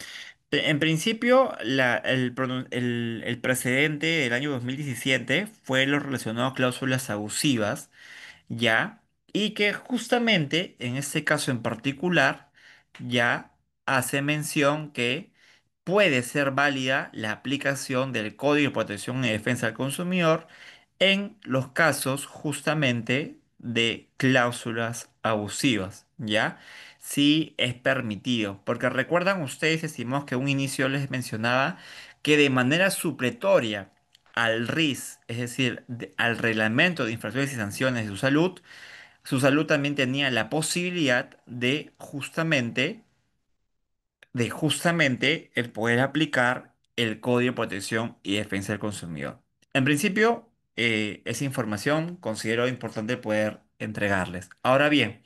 En principio, el precedente del año 2017 fue lo relacionado a cláusulas abusivas, ¿ya? Y que justamente en este caso en particular, ya hace mención que puede ser válida la aplicación del Código de Protección y Defensa del Consumidor en los casos justamente de cláusulas abusivas, ¿ya? Sí es permitido, porque recuerdan ustedes, estimados, que a un inicio les mencionaba que de manera supletoria al RIS, es decir, al Reglamento de Infracciones y Sanciones de su salud también tenía la posibilidad de justamente el poder aplicar el Código de Protección y Defensa del Consumidor. En principio, esa información considero importante poder entregarles. Ahora bien,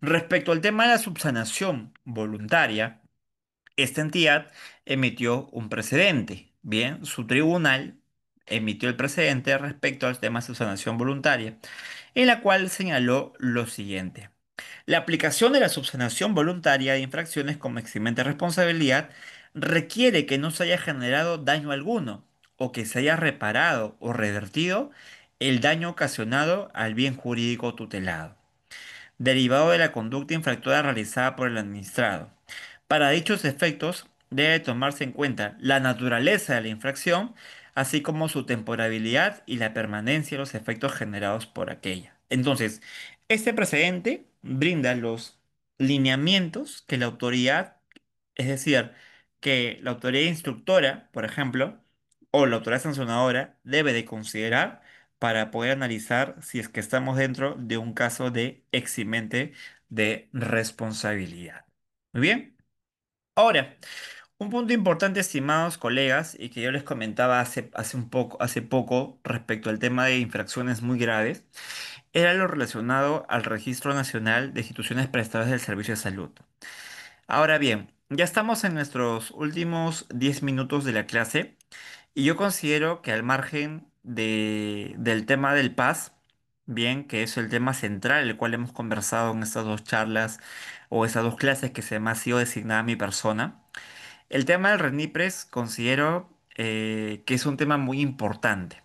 respecto al tema de la subsanación voluntaria, esta entidad emitió un precedente. Bien, su tribunal emitió el precedente respecto al tema de subsanación voluntaria, en la cual señaló lo siguiente. La aplicación de la subsanación voluntaria de infracciones con eximente responsabilidad requiere que no se haya generado daño alguno o que se haya reparado o revertido el daño ocasionado al bien jurídico tutelado derivado de la conducta infractora realizada por el administrado. Para dichos efectos, debe tomarse en cuenta la naturaleza de la infracción, así como su temporalidad y la permanencia de los efectos generados por aquella. Entonces, este precedente brinda los lineamientos que la autoridad, es decir, que la autoridad instructora, por ejemplo, o la autoridad sancionadora debe de considerar para poder analizar si es que estamos dentro de un caso de eximente de responsabilidad. Muy bien. Ahora, un punto importante, estimados colegas, y que yo les comentaba hace poco respecto al tema de infracciones muy graves, era lo relacionado al Registro Nacional de Instituciones Prestadoras del Servicio de Salud. Ahora bien, ya estamos en nuestros últimos 10 minutos de la clase y yo considero que al margen del tema del PAS, bien, que es el tema central, el cual hemos conversado en estas dos charlas o estas dos clases que se me ha sido designada a mi persona, el tema del RENIPRES considero que es un tema muy importante,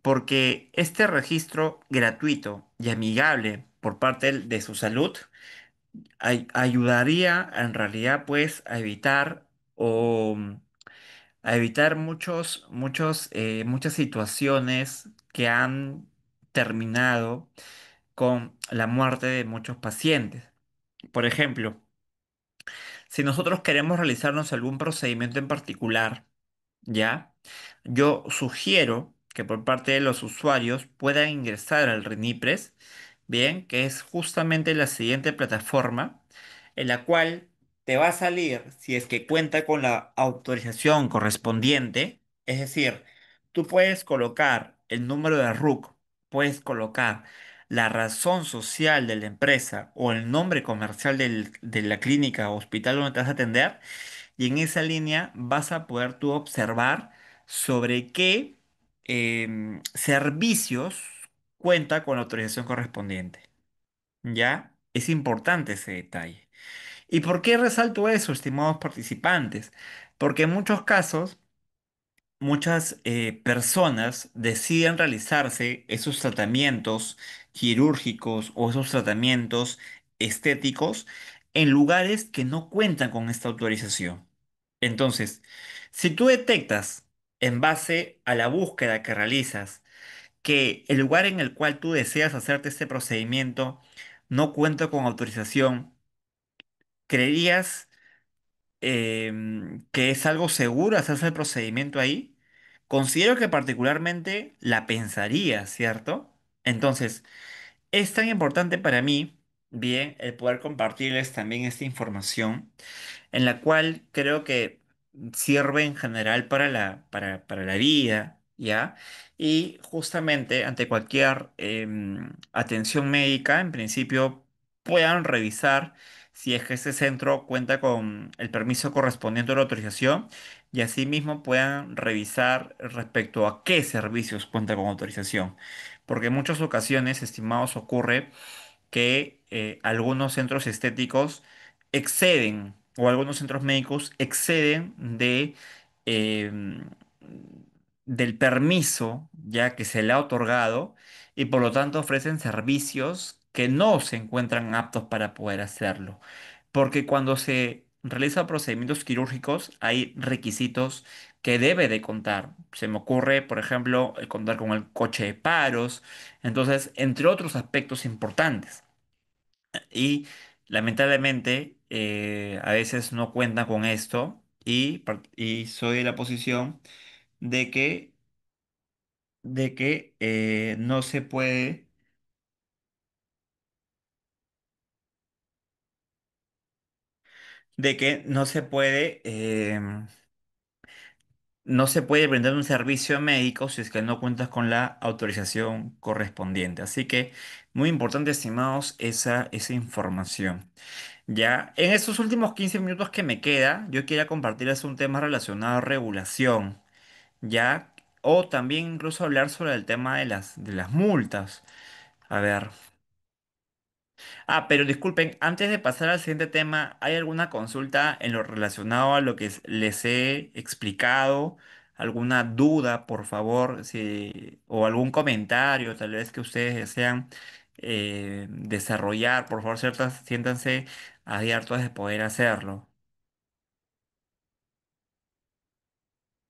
porque este registro gratuito y amigable por parte de su salud ayudaría en realidad pues a evitar o a evitar muchas situaciones que han terminado con la muerte de muchos pacientes. Por ejemplo, si nosotros queremos realizarnos algún procedimiento en particular, ¿ya? Yo sugiero que por parte de los usuarios puedan ingresar al RENIPRES, bien, que es justamente la siguiente plataforma en la cual te va a salir si es que cuenta con la autorización correspondiente, es decir, tú puedes colocar el número de RUC, puedes colocar la razón social de la empresa o el nombre comercial de la clínica o hospital donde te vas a atender y en esa línea vas a poder tú observar sobre qué servicios cuenta con la autorización correspondiente. ¿Ya? Es importante ese detalle. ¿Y por qué resalto eso, estimados participantes? Porque en muchos casos, muchas personas deciden realizarse esos tratamientos quirúrgicos o esos tratamientos estéticos en lugares que no cuentan con esta autorización. Entonces, si tú detectas en base a la búsqueda que realizas que el lugar en el cual tú deseas hacerte este procedimiento no cuenta con autorización, ¿creerías que es algo seguro hacerse el procedimiento ahí? Considero que particularmente la pensaría, ¿cierto? Entonces, es tan importante para mí, bien, el poder compartirles también esta información en la cual creo que sirve en general para la vida, ¿ya? Y justamente ante cualquier atención médica, en principio puedan revisar si es que ese centro cuenta con el permiso correspondiente a la autorización y asimismo puedan revisar respecto a qué servicios cuenta con autorización. Porque en muchas ocasiones, estimados, ocurre que algunos centros estéticos exceden o algunos centros médicos exceden eh, del permiso ya que se le ha otorgado y por lo tanto ofrecen servicios que no se encuentran aptos para poder hacerlo. Porque cuando se realizan procedimientos quirúrgicos hay requisitos que debe de contar. Se me ocurre, por ejemplo, el contar con el coche de paros, entonces, entre otros aspectos importantes. Y lamentablemente a veces no cuentan con esto y soy de la posición de que no se puede, de que no se puede brindar un servicio médico si es que no cuentas con la autorización correspondiente. Así que muy importante, estimados, esa información. Ya, en estos últimos 15 minutos que me queda, yo quería compartirles un tema relacionado a regulación. ¿Ya? O también incluso hablar sobre el tema de las multas. A ver. Ah, pero disculpen, antes de pasar al siguiente tema, ¿hay alguna consulta en lo relacionado a lo que les he explicado? ¿Alguna duda, por favor? O algún comentario, tal vez que ustedes desean desarrollar, por favor, siéntanse abiertos de poder hacerlo.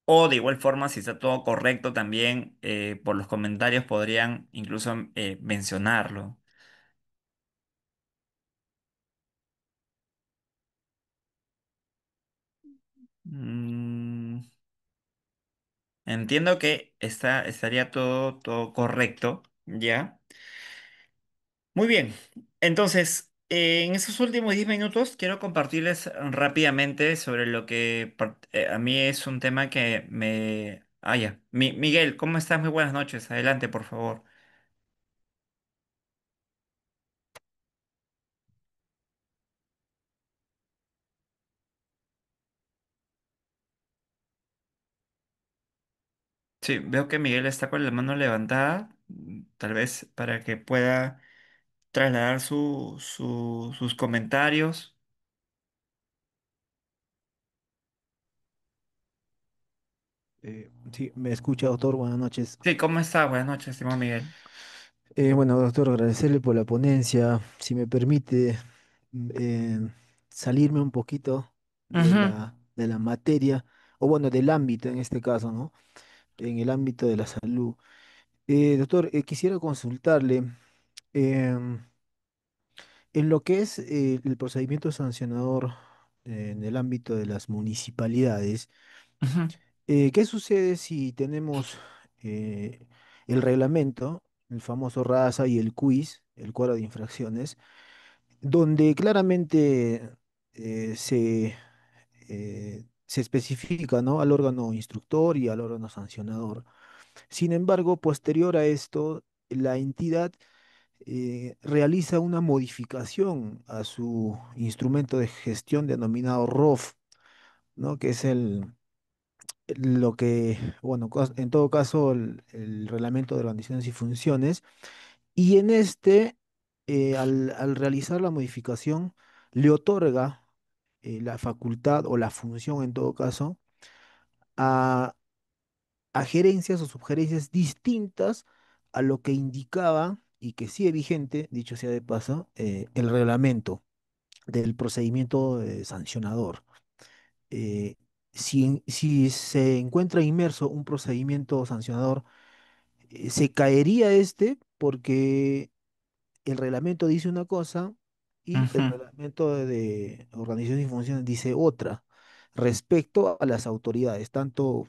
O de igual forma, si está todo correcto, también por los comentarios podrían incluso mencionarlo. Mm, entiendo que estaría todo correcto, ¿ya? Muy bien. Entonces, En esos últimos 10 minutos quiero compartirles rápidamente sobre lo que a mí es un tema que me... Ah, ya. Miguel, ¿cómo estás? Muy buenas noches. Adelante, por favor. Sí, veo que Miguel está con la mano levantada, tal vez para que pueda trasladar sus comentarios. Sí, me escucha, doctor. Buenas noches. Sí, ¿cómo está? Buenas noches, estimado Miguel. Bueno, doctor, agradecerle por la ponencia. Si me permite salirme un poquito de Ujú, la materia, o bueno, del ámbito en este caso, ¿no? En el ámbito de la salud. Doctor, quisiera consultarle em, en lo que es el procedimiento sancionador en el ámbito de las municipalidades. ujú, ¿Qué sucede si tenemos eh, el reglamento, el famoso RASA y el quiz, el cuadro de infracciones, donde claramente se especifica, ¿no?, al órgano instructor y al órgano sancionador? Sin embargo, posterior a esto, la entidad realiza una modificación a su instrumento de gestión denominado ROF, ¿no?, que es lo que, bueno, en todo caso, el reglamento de organizaciones y funciones, y en este, al realizar la modificación, le otorga la facultad o la función, en todo caso, a, a gerencias o subgerencias distintas a lo que indicaba y que sigue vigente, dicho sea de paso, el reglamento del procedimiento sancionador. eh, si se encuentra inmerso un procedimiento sancionador, se caería este porque el reglamento dice una cosa y el ujú. reglamento de organización y funciones dice otra respecto a las autoridades, tanto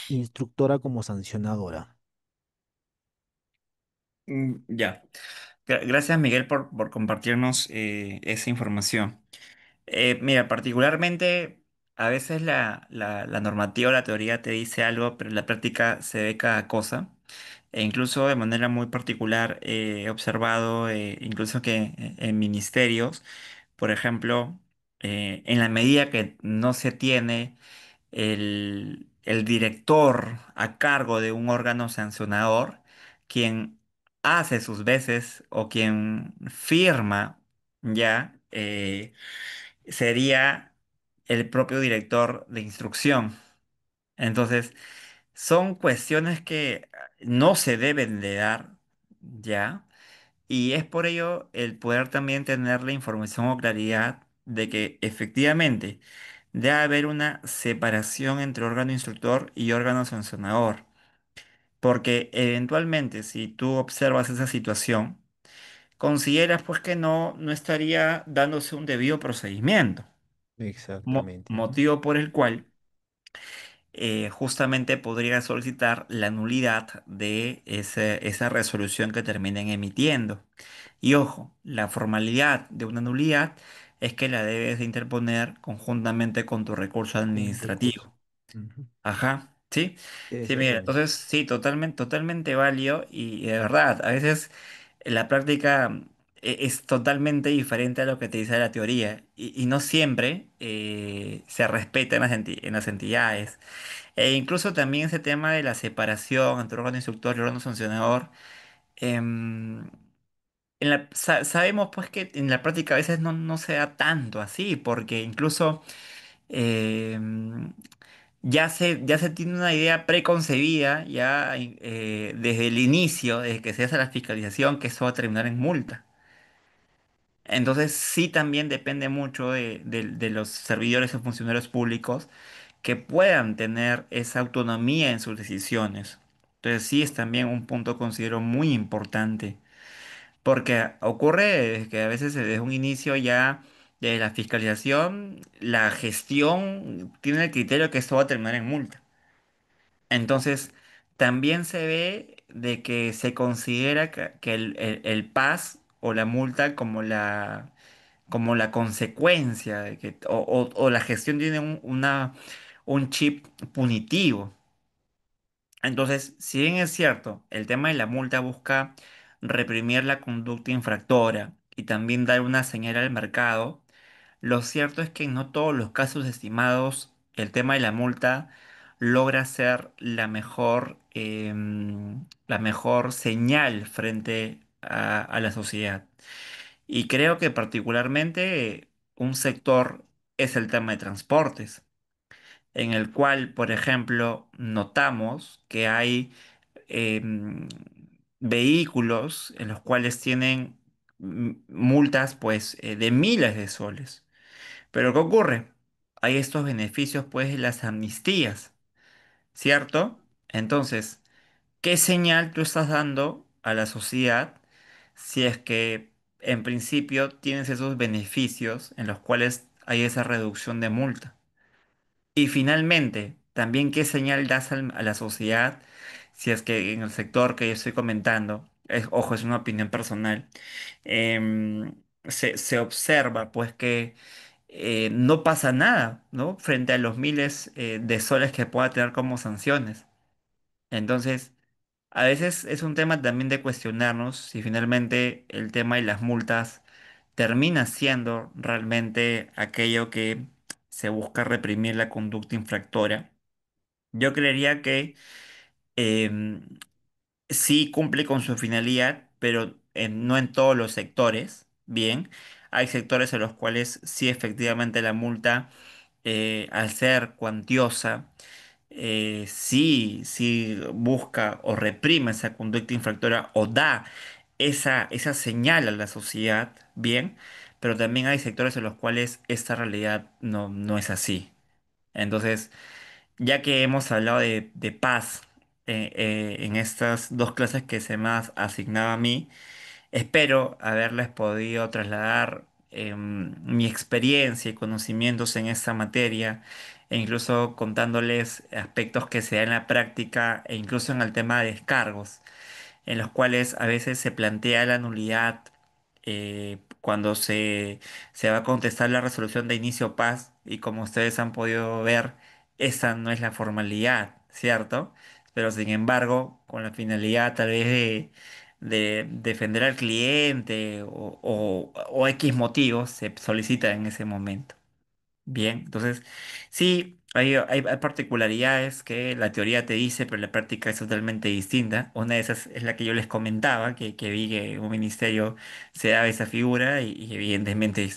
instructora como sancionadora. Ya. Gracias, Miguel, por compartirnos esa información. Mira, particularmente, a veces la normativa o la teoría te dice algo, pero en la práctica se ve cada cosa. E incluso de manera muy particular he observado, incluso que en ministerios, por ejemplo, en la medida que no se tiene el director a cargo de un órgano sancionador, quien hace sus veces o quien firma ya, sería el propio director de instrucción. Entonces, son cuestiones que no se deben de dar ya, y es por ello el poder también tener la información o claridad de que efectivamente debe haber una separación entre órgano instructor y órgano sancionador. Porque eventualmente, si tú observas esa situación, consideras pues que no estaría dándose un debido procedimiento, Exactamente, ¿no? motivo por el cual justamente podría solicitar la nulidad de esa resolución que terminen emitiendo. Y ojo, la formalidad de una nulidad es que la debes de interponer conjuntamente con tu recurso Con un recurso. administrativo. Ujú. Ajá, sí. Sí, mira, Exactamente. entonces sí, totalmente válido y de verdad, a veces la práctica es totalmente diferente a lo que te dice la teoría y no siempre se respeta en las entidades. E incluso también ese tema de la separación entre órgano instructor y órgano sancionador. em, sabemos pues que en la práctica a veces no se da tanto así, porque incluso em, ya se tiene una idea preconcebida ya desde el inicio, desde que se hace la fiscalización, que eso va a terminar en multa. Entonces sí también depende mucho de los servidores o funcionarios públicos que puedan tener esa autonomía en sus decisiones. Entonces sí es también un punto considero muy importante, porque ocurre que a veces desde un inicio ya de la fiscalización, la gestión tiene el criterio que esto va a terminar en multa. Entonces también se ve de que se considera que el PAS o la multa como como la consecuencia de que, o la gestión tiene un chip punitivo. Entonces, si bien es cierto, el tema de la multa busca reprimir la conducta infractora y también dar una señal al mercado, lo cierto es que en no todos los casos estimados el tema de la multa logra ser la mejor señal frente a la sociedad. Y creo que particularmente un sector es el tema de transportes, en el cual, por ejemplo, notamos que hay em, vehículos en los cuales tienen multas pues de miles de soles. Pero ¿qué ocurre? Hay estos beneficios pues de las amnistías, ¿cierto? Entonces, ¿qué señal tú estás dando a la sociedad si es que en principio tienes esos beneficios en los cuales hay esa reducción de multa? Y finalmente, también qué señal das a la sociedad si es que en el sector que yo estoy comentando, ojo, es una opinión personal, se observa pues que no pasa nada, ¿no? Frente a los miles de soles que pueda tener como sanciones. Entonces, a veces es un tema también de cuestionarnos si finalmente el tema de las multas termina siendo realmente aquello que se busca reprimir la conducta infractora. Yo creería que em, sí cumple con su finalidad, pero no en todos los sectores. Bien, hay sectores en los cuales sí efectivamente la multa, al ser cuantiosa, sí busca o reprime esa conducta infractora o da esa señal a la sociedad, bien, pero también hay sectores en los cuales esta realidad no es así. Entonces, ya que hemos hablado de paz en estas dos clases que se me ha asignado a mí, espero haberles podido trasladar mi experiencia y conocimientos en esta materia, e incluso contándoles aspectos que se dan en la práctica e incluso en el tema de descargos en los cuales a veces se plantea la nulidad cuando se va a contestar la resolución de inicio paz y como ustedes han podido ver, esa no es la formalidad, ¿cierto? Pero sin embargo, con la finalidad tal vez de defender al cliente o X motivos, se solicita en ese momento. Bien, entonces sí, hay particularidades que la teoría te dice, pero la práctica es totalmente distinta. Una de esas es la que yo les comentaba, que vi que un ministerio se daba esa figura y evidentemente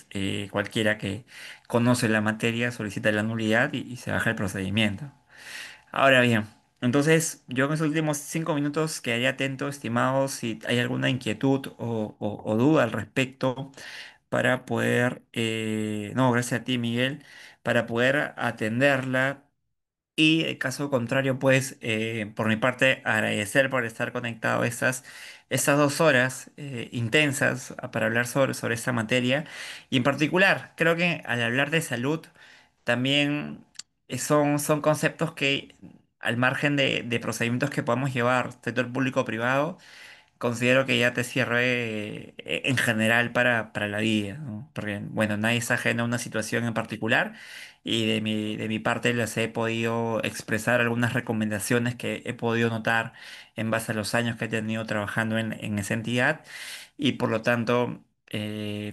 cualquiera que conoce la materia solicita la nulidad y se baja el procedimiento. Ahora bien, entonces yo en esos últimos 5 minutos quedaría atento, estimados, si hay alguna inquietud o duda al respecto para poder, no, gracias a ti, Miguel, para poder atenderla y en caso contrario, pues, por mi parte, agradecer por estar conectado estas 2 horas intensas para hablar sobre esta materia. Y en particular, creo que al hablar de salud, también son conceptos que, al margen de procedimientos que podamos llevar, sector público o privado, considero que ya te cierre en general para la vida, ¿no? Porque, bueno, nadie es ajeno a una situación en particular y de mi parte les he podido expresar algunas recomendaciones que he podido notar en base a los años que he tenido trabajando en esa entidad y por lo tanto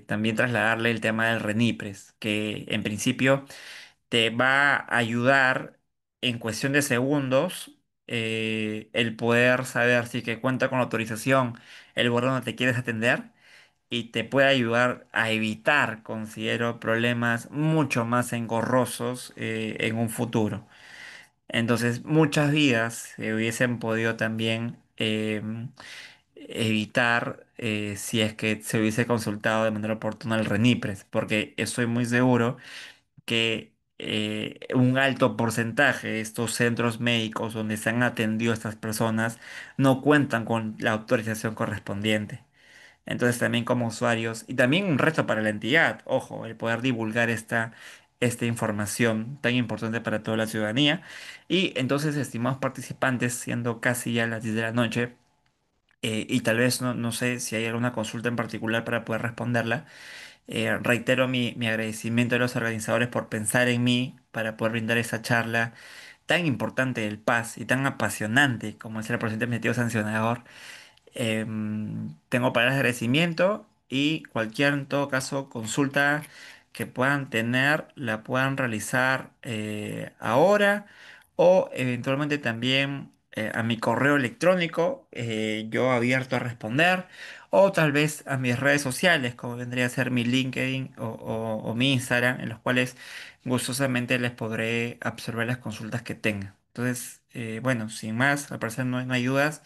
también trasladarle el tema del RENIPRES, que en principio te va a ayudar en cuestión de segundos el poder saber si que cuenta con autorización el lugar donde te quieres atender y te puede ayudar a evitar, considero, problemas mucho más engorrosos en un futuro. Entonces, muchas vidas se hubiesen podido también evitar si es que se hubiese consultado de manera oportuna el RENIPRES, porque estoy muy seguro que un alto porcentaje de estos centros médicos donde se han atendido a estas personas no cuentan con la autorización correspondiente. Entonces también como usuarios, y también un reto para la entidad, ojo, el poder divulgar esta información tan importante para toda la ciudadanía. Y entonces, estimados participantes, siendo casi ya las 10 de la noche, y tal vez no sé si hay alguna consulta en particular para poder responderla. Reitero mi agradecimiento a los organizadores por pensar en mí para poder brindar esa charla tan importante del paz y tan apasionante como es el procedimiento administrativo sancionador. Tengo palabras de agradecimiento y cualquier, en todo caso, consulta que puedan tener, la puedan realizar ahora o eventualmente también a mi correo electrónico, yo abierto a responder, o tal vez a mis redes sociales, como vendría a ser mi LinkedIn o mi Instagram, en los cuales gustosamente les podré absorber las consultas que tengan. Entonces, bueno, sin más, al parecer no hay dudas.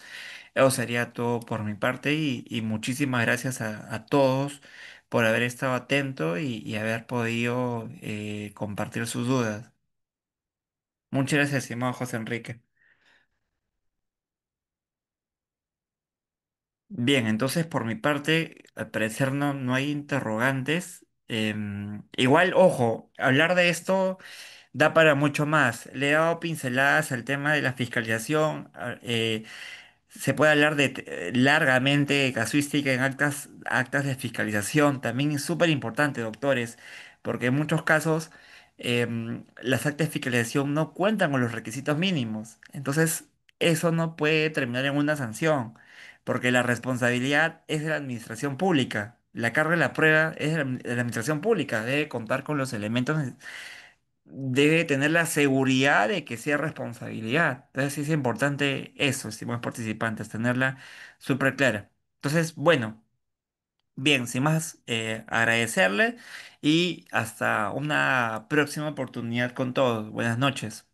Eso sería todo por mi parte y muchísimas gracias a todos por haber estado atento y haber podido compartir sus dudas. Muchas gracias, estimado José Enrique. Bien, entonces por mi parte, al parecer no hay interrogantes. Igual, ojo, hablar de esto da para mucho más. Le he dado pinceladas al tema de la fiscalización. Se puede hablar largamente de casuística en actas de fiscalización. También es súper importante, doctores, porque en muchos casos las actas de fiscalización no cuentan con los requisitos mínimos. Entonces, eso no puede terminar en una sanción, porque la responsabilidad es de la administración pública. La carga de la prueba es de la administración pública. Debe contar con los elementos, debe tener la seguridad de que sea responsabilidad. Entonces sí es importante eso, estimados participantes, tenerla súper clara. Entonces, bueno, bien, sin más, agradecerle y hasta una próxima oportunidad con todos. Buenas noches.